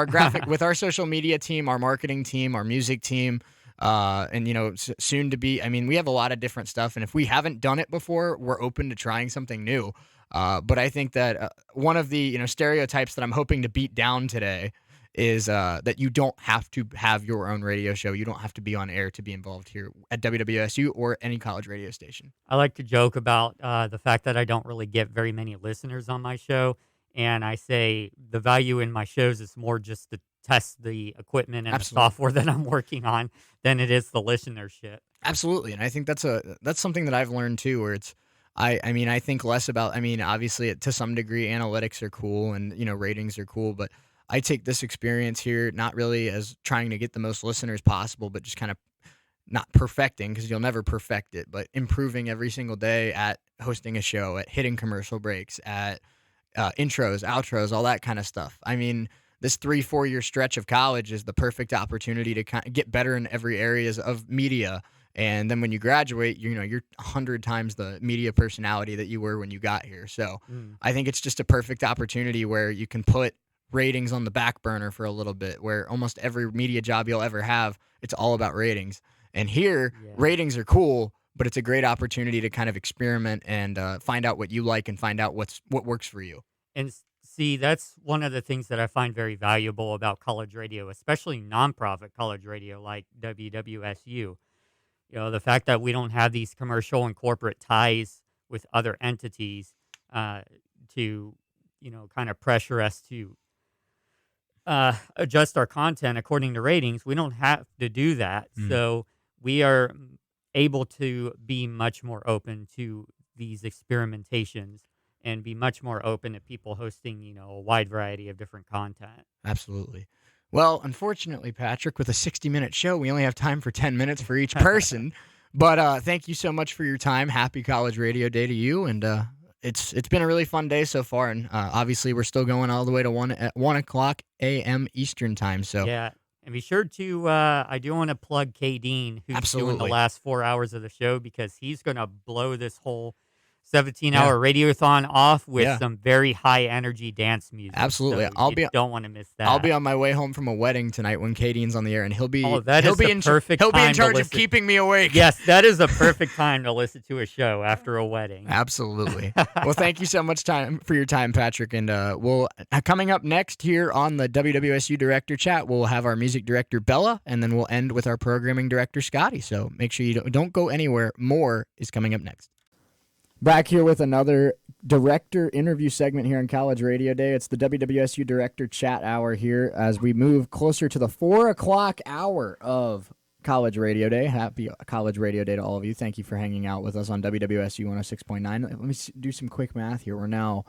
with our social media team, our marketing team, our music team, and soon to be. I mean, we have a lot of different stuff, and if we haven't done it before, we're open to trying something new. But I think that one of the stereotypes that I'm hoping to beat down today is that you don't have to have your own radio show. You don't have to be on air to be involved here at WWSU or any college radio station. I like to joke about the fact that I don't really get very many listeners on my show. And I say the value in my shows is more just to test the equipment and Absolutely. the software that I'm working on than it is the listenership. Absolutely, and I think that's something that I've learned too, where it's I mean I think less about obviously to some degree analytics are cool and ratings are cool, but I take this experience here not really as trying to get the most listeners possible, but just kind of not perfecting because you'll never perfect it, but improving every single day at hosting a show, at hitting commercial breaks, at intros, outros, all that kind of stuff. I mean, this 3-4 year stretch of college is the perfect opportunity to kind of get better in every areas of media. And then when you graduate, you're 100 times the media personality that you were when you got here. So I think it's just a perfect opportunity where you can put ratings on the back burner for a little bit, where almost every media job you'll ever have, it's all about ratings. And here, ratings are cool, but it's a great opportunity to kind of experiment and find out what you like and find out what works for you. And see, that's one of the things that I find very valuable about college radio, especially nonprofit college radio like WWSU. The fact that we don't have these commercial and corporate ties with other entities to, kind of pressure us to adjust our content according to ratings. We don't have to do that. So we are able to be much more open to these experimentations and be much more open to people hosting, a wide variety of different content. Absolutely. Well, unfortunately, Patrick, with a 60-minute show, we only have time for 10 minutes for each person. But thank you so much for your time. Happy College Radio Day to you. And it's been a really fun day so far. And obviously, we're still going all the way to 1 o'clock a.m. Eastern time. So yeah. And be sure to, I do want to plug K. Dean, who's doing the last 4 hours of the show, because he's going to blow this whole 17-hour radiothon off with some very high-energy dance music. Absolutely. So don't want to miss that. I'll be on my way home from a wedding tonight when K. Dean's on the air, and he'll be he'll be in charge of keeping me awake. Yes, that is a perfect time to listen to a show after a wedding. Absolutely. Well, thank you so much for your time, Patrick. And we'll coming up next here on the WWSU Director Chat, we'll have our music director, Bella, and then we'll end with our programming director, Scotty. So make sure you don't go anywhere. More is coming up next. Back here with another director interview segment here on College Radio Day. It's the WWSU Director Chat Hour here as we move closer to the 4 o'clock hour of College Radio Day. Happy College Radio Day to all of you. Thank you for hanging out with us on WWSU 106.9. Let me do some quick math here. We're now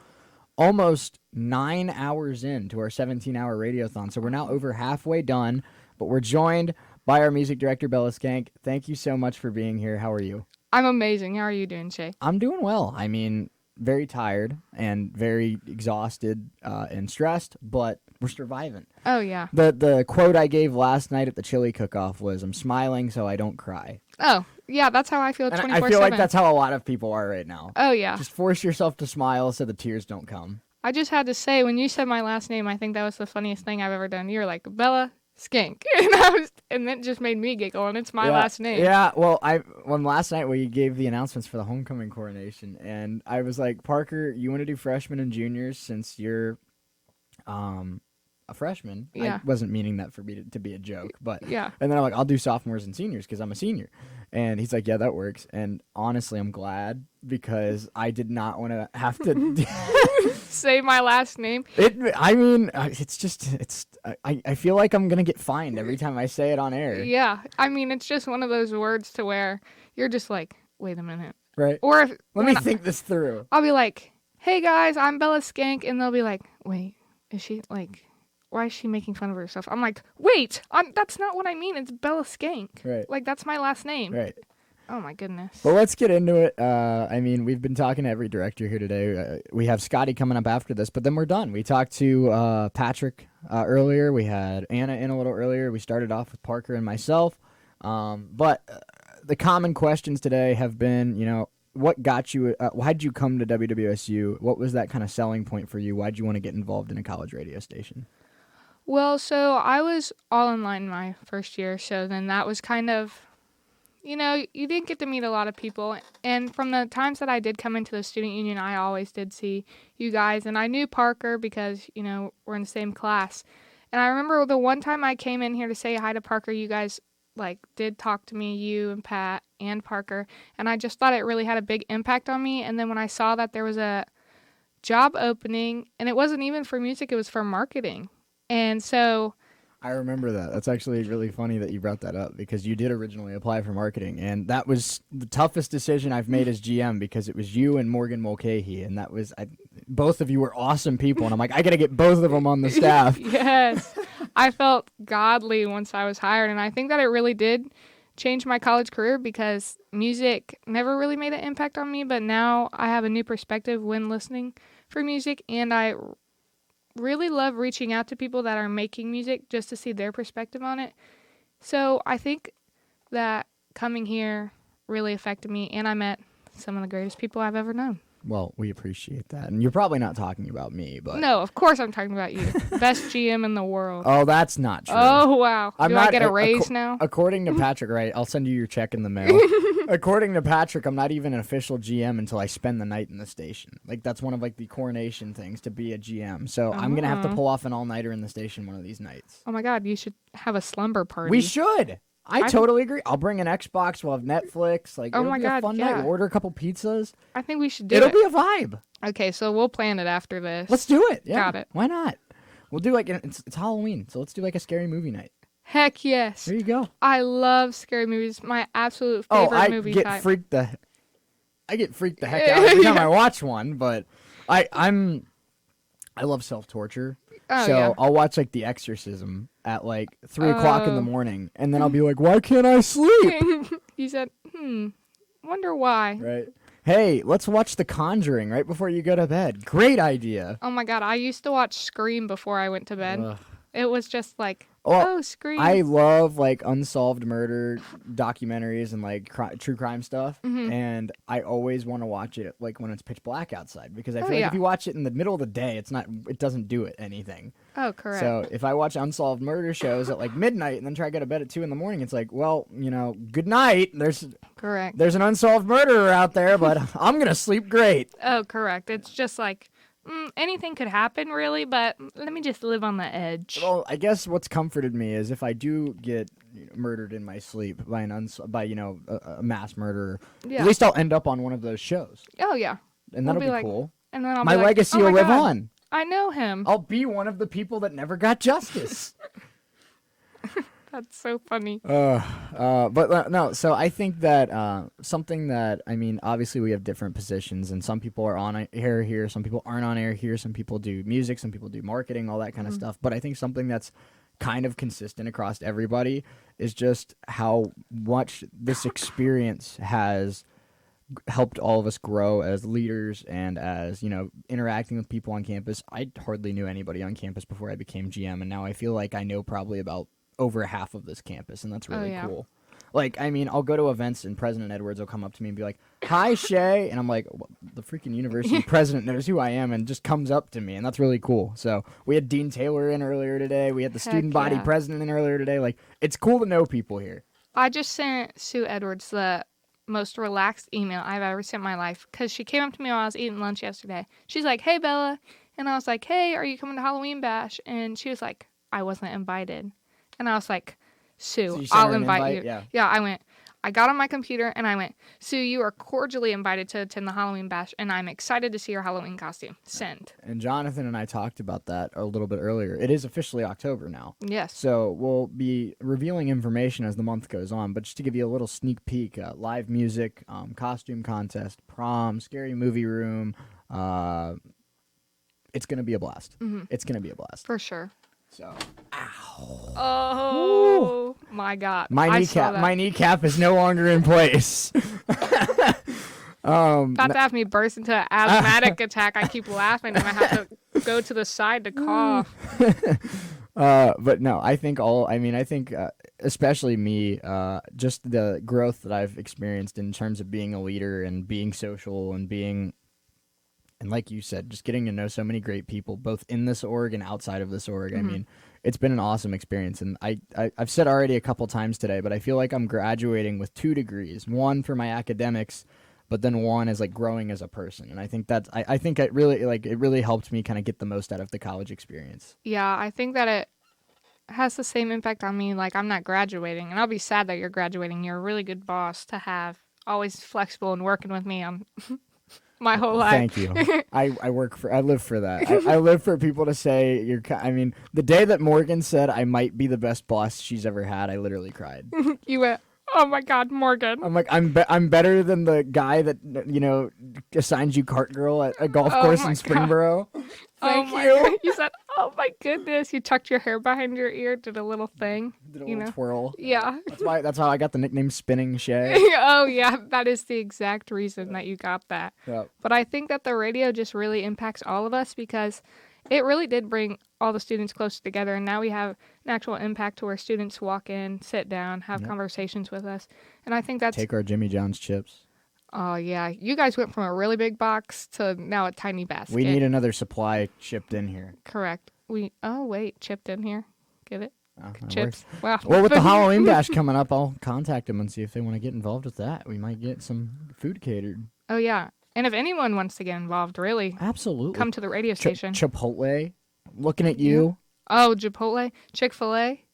almost 9 hours into our 17-hour radiothon, so we're now over halfway done, but we're joined by our music director, Bella Skank. Thank you so much for being here. How are you? I'm amazing. How are you doing, Shay? I'm doing well. I mean, very tired and very exhausted and stressed, but we're surviving. Oh, yeah. The quote I gave last night at the chili cook-off was, "I'm smiling so I don't cry." Oh, yeah, that's how I feel 24/7. And I feel like that's how a lot of people are right now. Oh, yeah. Just force yourself to smile so the tears don't come. I just had to say, when you said my last name, I think that was the funniest thing I've ever done. You were like, Bella Skink. And that just made me giggle, and it's my last name. Yeah, well, when last night we gave the announcements for the homecoming coronation, and I was like, Parker, you want to do freshmen and juniors since you're a freshman? Yeah. I wasn't meaning that for me to be a joke, but yeah. And then I'm like, I'll do sophomores and seniors because I'm a senior. And he's like, yeah, that works. And honestly, I'm glad because I did not want to have to say my last name. I feel like I'm going to get fined every time I say it on air. Yeah. I mean, it's just one of those words to where you're just like, wait a minute. Right. Or if, Let me think this through. I'll be like, hey guys, I'm Bella Skank. And they'll be like, wait, is she like, why is she making fun of herself? I'm like, wait, that's not what I mean. It's Bella Skank. Right. Like, that's my last name. Right. Oh, my goodness. Well, let's get into it. I mean, we've been talking to every director here today. We have Scotty coming up after this, but then we're done. We talked to Patrick earlier. We had Anna in a little earlier. We started off with Parker and myself. But the common questions today have been, what got you, why'd you come to WWSU? What was that kind of selling point for you? Why'd you want to get involved in a college radio station? Well, so I was all online my first year, so then that was kind of, you didn't get to meet a lot of people. And from the times that I did come into the student union, I always did see you guys. And I knew Parker because, we're in the same class. And I remember the one time I came in here to say hi to Parker, you guys like did talk to me, you and Pat and Parker, and I just thought it really had a big impact on me. And then when I saw that there was a job opening, and it wasn't even for music, it was for marketing. And so I remember that. That's actually really funny that you brought that up because you did originally apply for marketing, and that was the toughest decision I've made as GM because it was you and Morgan Mulcahy, and that was both of you were awesome people, and I'm like, I got to get both of them on the staff. Yes. I felt godly once I was hired, and I think that it really did change my college career because music never really made an impact on me, but now I have a new perspective when listening for music, and I really love reaching out to people that are making music just to see their perspective on it. So I think that coming here really affected me, and I met some of the greatest people I've ever known. Well, we appreciate that. And you're probably not talking about me, but... No, of course I'm talking about you. Best GM in the world. Oh, that's not true. Oh, wow. I'm Do not, I get a raise now? According to Patrick, right, I'll send you your check in the mail. According to Patrick, I'm not even an official GM until I spend the night in the station. Like, that's one of, like, the coronation things to be a GM. So I'm going to have to pull off an all-nighter in the station one of these nights. Oh, my God. You should have a slumber party. We should. I totally agree. I'll bring an Xbox. We'll have Netflix. Like, Oh it'll my be God, a fun yeah. night. We'll order a couple pizzas. I think we should do It'll it. be a vibe. Okay, so we'll plan it after this. Let's do it. Yeah. Got it. Why not? We'll do like it's Halloween, so let's do like a scary movie night. Heck yes. There you go. I love scary movies. My absolute favorite movie get type. I get freaked the heck out every time I watch one, but I love self-torture. Oh, So yeah. I'll watch like The Exorcism at like 3 o'clock in the morning, and then I'll be like, why can't I sleep? You said, wonder why. Right. Hey, let's watch The Conjuring right before you go to bed. Great idea. Oh my God, I used to watch Scream before I went to bed. Ugh. It was just like, Well, Scream. I love like unsolved murder documentaries and like true crime stuff, and I always want to watch it like when it's pitch black outside because I feel like yeah. if you watch it in the middle of the day, it doesn't do it anything. Oh, correct. So if I watch unsolved murder shows at like midnight and then try to go to bed at 2 in the morning, it's like, well, good night. Correct. There's an unsolved murderer out there, but I'm gonna sleep great. Oh, correct. It's just like, anything could happen really, but let me just live on the edge. Well, I guess what's comforted me is if I do get murdered in my sleep by a mass murderer, Yeah. at least I'll end up on one of those shows, Oh, yeah. and that'll be be like, cool. And then I'll My be like, legacy oh will my live God, on. I know him. I'll be one of the people that never got justice. That's so funny. But no, so I think that something that, I mean, obviously we have different positions, and some people are on air here, some people aren't on air here, some people do music, some people do marketing, all that kind of stuff. But I think something that's kind of consistent across everybody is just how much this experience has helped all of us grow as leaders and as, interacting with people on campus. I hardly knew anybody on campus before I became GM, and now I feel like I know probably about over half of this campus, and that's really cool. Like, I mean, I'll go to events and President Edwards will come up to me and be like, "Hi, Shay," and I'm like, the freaking university president knows who I am and just comes up to me, and that's really cool. So we had Dean Taylor in earlier today. We had the student body yeah. president in earlier today. Like, it's cool to know people here. I just sent Sue Edwards the most relaxed email I've ever sent in my life because she came up to me while I was eating lunch yesterday. She's like, "Hey, Bella," and I was like, "Hey, are you coming to Halloween Bash?" And she was like, "I wasn't invited." And I was like, "Sue, So you sent I'll her an invite you." invite? Yeah, I got on my computer and I went, "Sue, you are cordially invited to attend the Halloween Bash, and I'm excited to see your Halloween costume. Send." And Jonathan and I talked about that a little bit earlier. It is officially October now. Yes. So we'll be revealing information as the month goes on, but just to give you a little sneak peek, live music, costume contest, prom, scary movie room, it's going to be a blast. It's going to be a blast. For sure. So, Oh, my God. I saw that. my kneecap is no longer in place. About to have me burst into an asthmatic attack. I keep laughing and I have to go to the side to cough. But no, I think especially me, just the growth that I've experienced in terms of being a leader and being social and and like you said, just getting to know so many great people, both in this org and outside of this org. I mean, it's been an awesome experience. And I've said already a couple times today, but I feel like I'm graduating with 2 degrees, one for my academics, but then one is like growing as a person. And I think I think it really helped me kind of get the most out of the college experience. Yeah, I think that it has the same impact on me. Like, I'm not graduating, and I'll be sad that you're graduating. You're a really good boss to have, always flexible and working with me on my whole life. Thank you. I live for that. I live for people to say I mean, the day that Morgan said I might be the best boss she's ever had, I literally cried. You went, oh my God, Morgan. I'm like, I'm better than the guy that, assigns you cart girl at a golf Oh course my in Springboro. Thank my you. God. You said, oh my goodness. You tucked your hair behind your ear, did a little thing. Did a you little know? twirl. Yeah. That's how I got the nickname Spinning Shay. Oh, yeah. That is the exact reason that you got that. Yep. But I think that the radio just really impacts all of us because it really did bring all the students closer together. And now we have an actual impact to where students walk in, sit down, have conversations with us. And I think that's... Take our Jimmy John's chips. Oh, yeah. You guys went from a really big box to now a tiny basket. We need another supply shipped in here. Correct. Oh, wait. Chipped in here. Get it? That Chips. works. Wow. Well, with the Halloween bash coming up, I'll contact them and see if they want to get involved with that. We might get some food catered. Oh, yeah. And if anyone wants to get involved, really, Absolutely. come to the radio station. Chipotle. Looking at you. Oh, Chipotle. Chick-fil-A.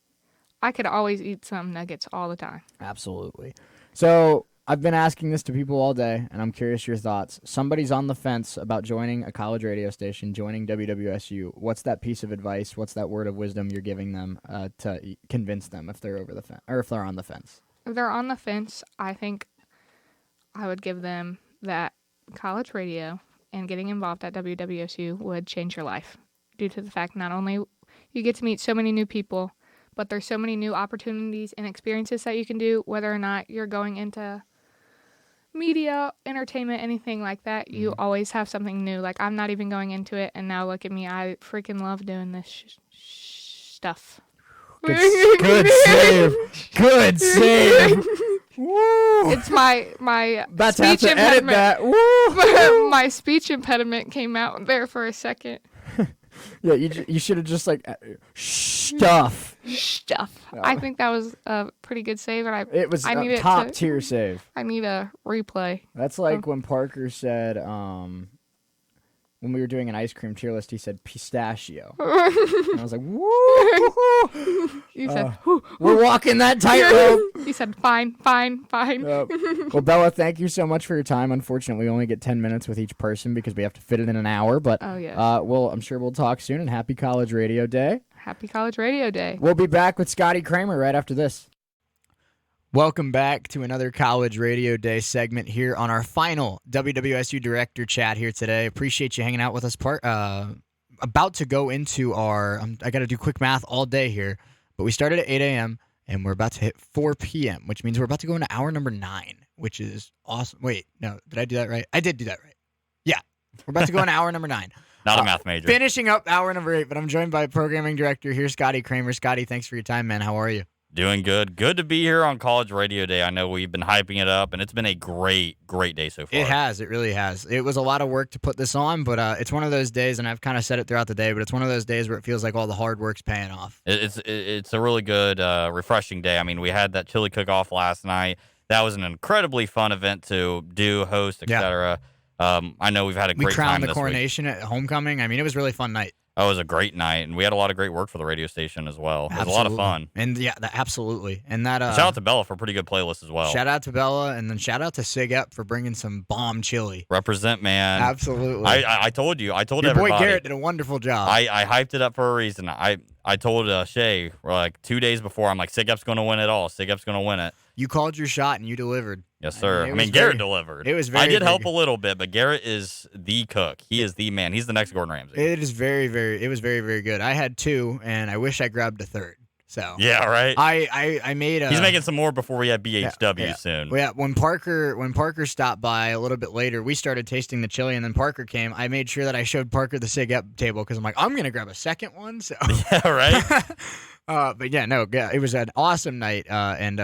I could always eat some nuggets all the time. Absolutely. So I've been asking this to people all day, and I'm curious your thoughts. Somebody's on the fence about joining a college radio station, joining WWSU. What's that piece of advice? What's that word of wisdom you're giving them to convince them if they're over the fence or if they're on the fence? If they're on the fence, I think I would give them that college radio and getting involved at WWSU would change your life due to the fact not only you get to meet so many new people, but there's so many new opportunities and experiences that you can do, whether or not you're going into media, entertainment, anything like that. You always have something new. Like, I'm not even going into it, and now look at me. I freaking love doing this stuff. Good save. Good save. Woo. It's my About to have speech to edit impediment. that. Woo. My speech impediment came out there for a second. Yeah, you should have just like stuff. Stuff. I think that was a pretty good save, and It was I a need top tier save. I need a replay. That's like when Parker said, when we were doing an ice cream tier list, he said pistachio. And I was like, woo! You said, We're walking that tightrope. you said, fine. Yep. Well, Bella, thank you so much for your time. Unfortunately, we only get 10 minutes with each person because we have to fit it in an hour. But Oh, yes. I'm sure we'll talk soon. And happy College Radio Day. Happy College Radio Day. We'll be back with Scotty Kramer right after this. Welcome back to another College Radio Day segment here on our final WWSU Director Chat here today. Appreciate you hanging out with us. About to go into our, I got to do quick math all day here, but we started at 8 a.m. and we're about to hit 4 p.m., which means we're about to go into hour number 9, which is awesome. Wait, no, did I do that right? I did do that right. Yeah, we're about to go into hour number 9. Not a math major. Finishing up hour number 8, but I'm joined by Programming Director here, Scotty Kramer. Scotty, thanks for your time, man. How are you? Doing good. Good to be here on College Radio Day. I know we've been hyping it up, and it's been a great day so far. It has. It really has. It was a lot of work to put this on, but it's one of those days, and I've kind of said it throughout the day, but it's one of those days where it feels like all the hard work's paying off. It's a really good, refreshing day. I mean, we had that chili cook-off last night. That was an incredibly fun event to do, host, etc. I know we've had a great time We crowned the this coronation at homecoming. I mean, it was a really fun night. Oh, it was a great night, and we had a lot of great work for the radio station as well. It was a lot of fun. And yeah, absolutely. And that shout out to Bella for a pretty good playlist as well. Shout out to Bella, and then shout out to Sig Up for bringing some bomb chili. Represent, man. Absolutely. I told you. I told Your everybody. boy Garrett did a wonderful job. I hyped it up for a reason. I told Shay, like 2 days before, I'm like, Sig Up's going to win it all. Sig Up's going to win it. You called your shot, and you delivered. Yes, sir. I mean, Garrett delivered. It was very I did help big. a little bit, but Garrett is the cook. He is the man. He's the next Gordon Ramsay. It was very, very good. I had 2, and I wish I grabbed a 3rd. So yeah, right. I made a. He's making some more before we have BHW soon. Well, yeah, when Parker stopped by a little bit later, we started tasting the chili, and then Parker came. I made sure that I showed Parker the Sig Up table because I'm like, I'm gonna grab a second one. So yeah, right. But yeah, no, it was an awesome night, and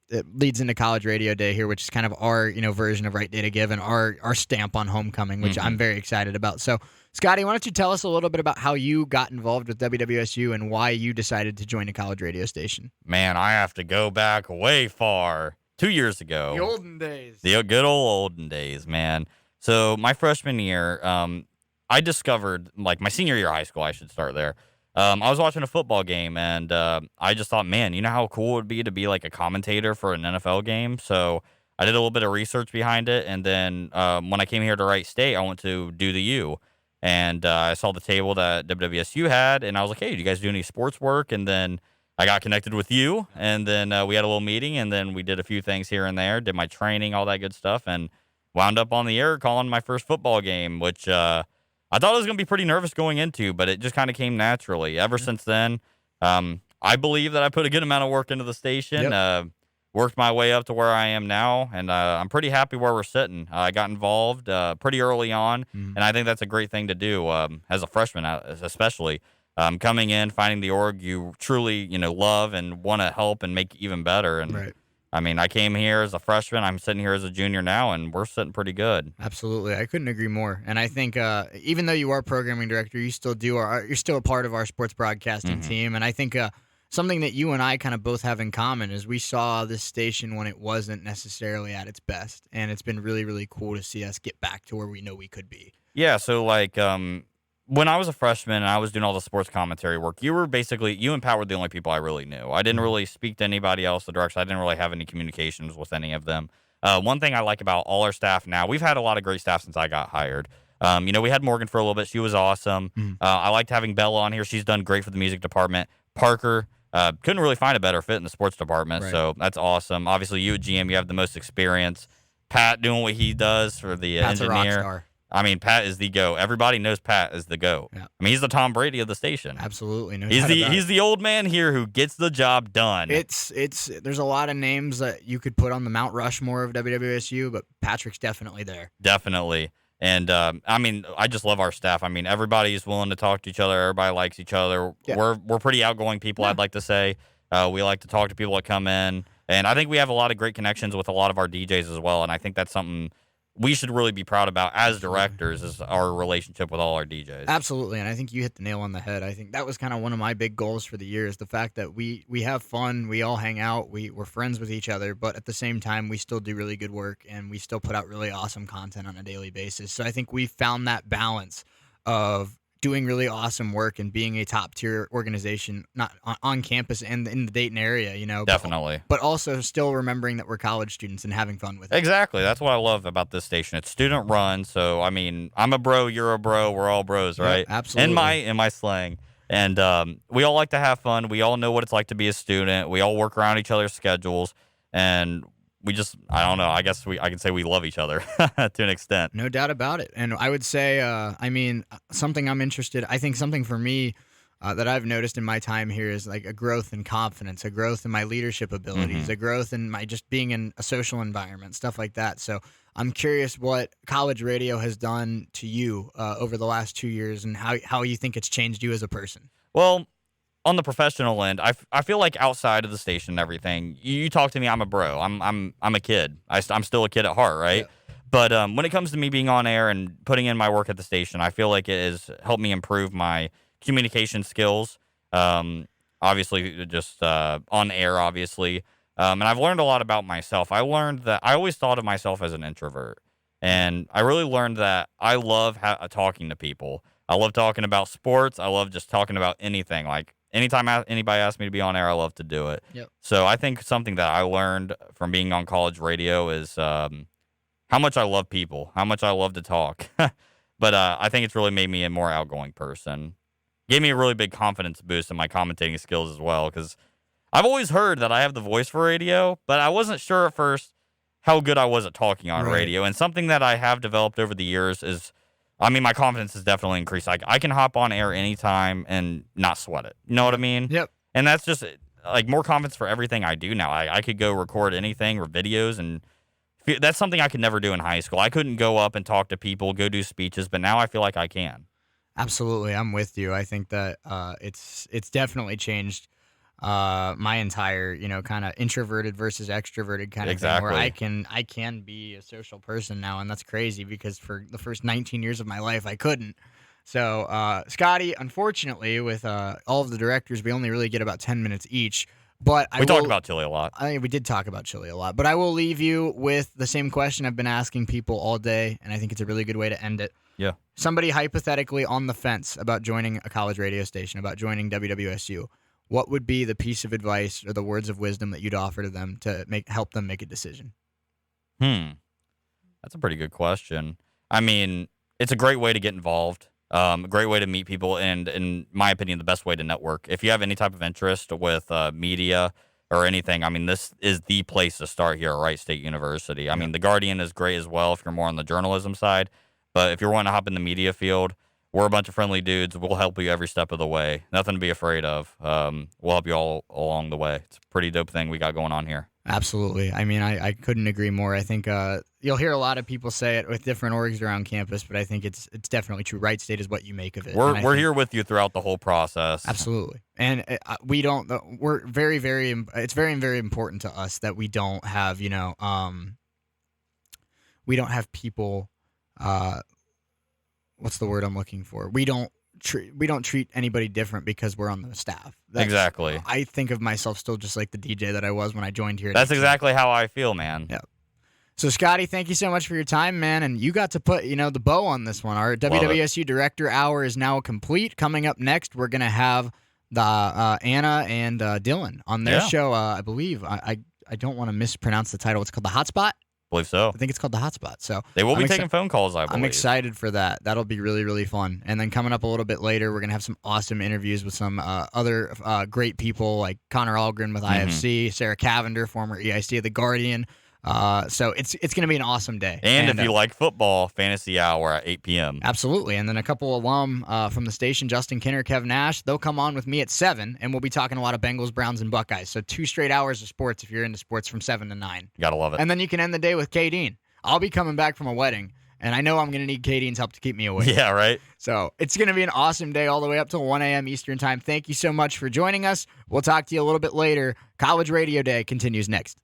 it leads into College Radio Day here, which is kind of our version of Right Day to Give and our stamp on homecoming, which I'm very excited about. So, Scotty, why don't you tell us a little bit about how you got involved with WWSU and why you decided to join a college radio station? Man, I have to go back way far. 2 years ago. The olden days. The good old olden days, man. So my freshman year, I discovered, like my senior year of high school, I should start there. I was watching a football game, and I just thought, man, you know how cool it would be to be like a commentator for an NFL game? So I did a little bit of research behind it, and then when I came here to Wright State, I went to do the U, and I saw the table that WWSU had, and I was like, hey, do you guys do any sports work? And then I got connected with you, and then we had a little meeting, and then we did a few things here and there, did my training, all that good stuff, and wound up on the air calling my first football game, which I thought I was going to be pretty nervous going into, but it just kind of came naturally. Ever since then, I believe that I put a good amount of work into the station, worked my way up to where I am now, and I'm pretty happy where we're sitting. I got involved pretty early on, and I think that's a great thing to do as a freshman, especially. Coming in, finding the org you truly, love and want to help and make even better. And Right. I mean, I came here as a freshman. I'm sitting here as a junior now, and we're sitting pretty good. Absolutely, I couldn't agree more. And I think even though you are programming director, you still you're still a part of our sports broadcasting team. And I think something that you and I kind of both have in common is we saw this station when it wasn't necessarily at its best, and it's been really, really cool to see us get back to where we know we could be. Yeah, so like when I was a freshman and I was doing all the sports commentary work, you and Pat were the only people I really knew. I didn't really speak to anybody else the direction. I didn't really have any communications with any of them. One thing I like about all our staff now, we've had a lot of great staff since I got hired. We had Morgan for a little bit. She was awesome. I liked having Bella on here. She's done great for the music department. Parker, couldn't really find a better fit in the sports department, so that's awesome. Obviously, you at GM, you have the most experience. Pat doing what he does for the Pat's engineer. a rock star. I mean, Pat is the GOAT. Everybody knows Pat is the GOAT. Yeah. I mean, he's the Tom Brady of the station. Absolutely, no He's doubt about he's it. the old man here who gets the job done. It's there's a lot of names that you could put on the Mount Rushmore of WWSU, but Patrick's definitely there. Definitely. And I mean, I just love our staff. I mean, everybody's willing to talk to each other. Everybody likes each other. Yeah. We're pretty outgoing people, I'd like to say. We like to talk to people that come in, and I think we have a lot of great connections with a lot of our DJs as well. And I think that's something we should really be proud about as directors, is our relationship with all our DJs. Absolutely, and I think you hit the nail on the head. I think that was kind of one of my big goals for the year, is the fact that we have fun, we all hang out, we're friends with each other, but at the same time, we still do really good work, and we still put out really awesome content on a daily basis. So I think we found that balance of doing really awesome work and being a top tier organization, not on campus and in the Dayton area, Definitely. but also still remembering that we're college students and having fun with it. Exactly. That's what I love about this station. It's student run, so I mean, I'm a bro, you're a bro, we're all bros, right? Yeah, absolutely. In my slang. And we all like to have fun. We all know what it's like to be a student. We all work around each other's schedules, and we just, I don't know, I guess I can say we love each other to an extent. No doubt about it. And I would say, something I think something for me that I've noticed in my time here is like a growth in confidence, a growth in my leadership abilities, a growth in my just being in a social environment, stuff like that. So I'm curious what college radio has done to you over the last 2 years, and how you think it's changed you as a person. Well, on the professional end, I feel like outside of the station and everything, you talk to me, I'm a bro. I'm a kid. I'm still a kid at heart, right? Yeah. But when it comes to me being on air and putting in my work at the station, I feel like it has helped me improve my communication skills. Obviously, just on air, obviously. And I've learned a lot about myself. I learned that I always thought of myself as an introvert. And I really learned that I love talking to people. I love talking about sports. I love just talking about anything. Like, anytime anybody asks me to be on air, I love to do it. Yep. So I think something that I learned from being on college radio is how much I love people, how much I love to talk. But I think it's really made me a more outgoing person. Gave me a really big confidence boost in my commentating skills as well, because I've always heard that I have the voice for radio, but I wasn't sure at first how good I was at talking on radio. And something that I have developed over the years is, I mean, my confidence has definitely increased. I can hop on air anytime and not sweat it. You know what I mean? Yep. And that's just like more confidence for everything I do now. I could go record anything or videos, and that's something I could never do in high school. I couldn't go up and talk to people, go do speeches, but now I feel like I can. Absolutely, I'm with you. I think that it's definitely changed my entire, kind of introverted versus extroverted kind of thing, where I can be a social person now, and that's crazy because for the first 19 years of my life I couldn't. So Scotty, unfortunately, with all of the directors, we only really get about 10 minutes each. But we talked about Chili a lot. I think we did talk about Chili a lot. But I will leave you with the same question I've been asking people all day, and I think it's a really good way to end it. Yeah. Somebody hypothetically on the fence about joining a college radio station, about joining WWSU, what would be the piece of advice or the words of wisdom that you'd offer to them to help them make a decision? That's a pretty good question. I mean, it's a great way to get involved. A great way to meet people, and in my opinion, the best way to network. If you have any type of interest with media or anything, I mean, this is the place to start here at Wright State University. I mean, the Guardian is great as well if you're more on the journalism side, but if you're wanting to hop in the media field, we're a bunch of friendly dudes. We'll help you every step of the way. Nothing to be afraid of. We'll help you all along the way. It's a pretty dope thing we got going on here. Absolutely. I mean, I couldn't agree more. I think you'll hear a lot of people say it with different orgs around campus, but I think it's definitely true. Wright State is what you make of it. We're here with you throughout the whole process. Absolutely. And we're very, very, it's very, very important to us that we don't have, we don't have people, what's the word I'm looking for? We don't treat anybody different because we're on the staff. Exactly. I think of myself still just like the DJ that I was when I joined here. That's exactly how I feel, man. Yeah. So, Scotty, thank you so much for your time, man. And you got to put, the bow on this one. Our WWSU Director Hour is now complete. Coming up next, we're going to have the Anna and Dylan on their show. I believe. I don't want to mispronounce the title. It's called The Hotspot. Believe so. I think it's called The Hotspot. So they will be taking phone calls, I believe. I'm excited for that. That'll be really, really fun. And then coming up a little bit later, we're going to have some awesome interviews with some other great people like Connor Algren with IFC, Sarah Cavender, former EIC of The Guardian. So it's going to be an awesome day. And if you like football, Fantasy Hour at 8 p.m. Absolutely. And then a couple alum from the station, Justin Kinner, Kev Nash, they'll come on with me at 7, and we'll be talking a lot of Bengals, Browns, and Buckeyes. So 2 straight hours of sports if you're into sports from 7 to 9. You got to love it. And then you can end the day with K. Dean. I'll be coming back from a wedding, and I know I'm going to need K. Dean's help to keep me awake. Yeah, right? So it's going to be an awesome day all the way up till 1 a.m. Eastern Time. Thank you so much for joining us. We'll talk to you a little bit later. College Radio Day continues next.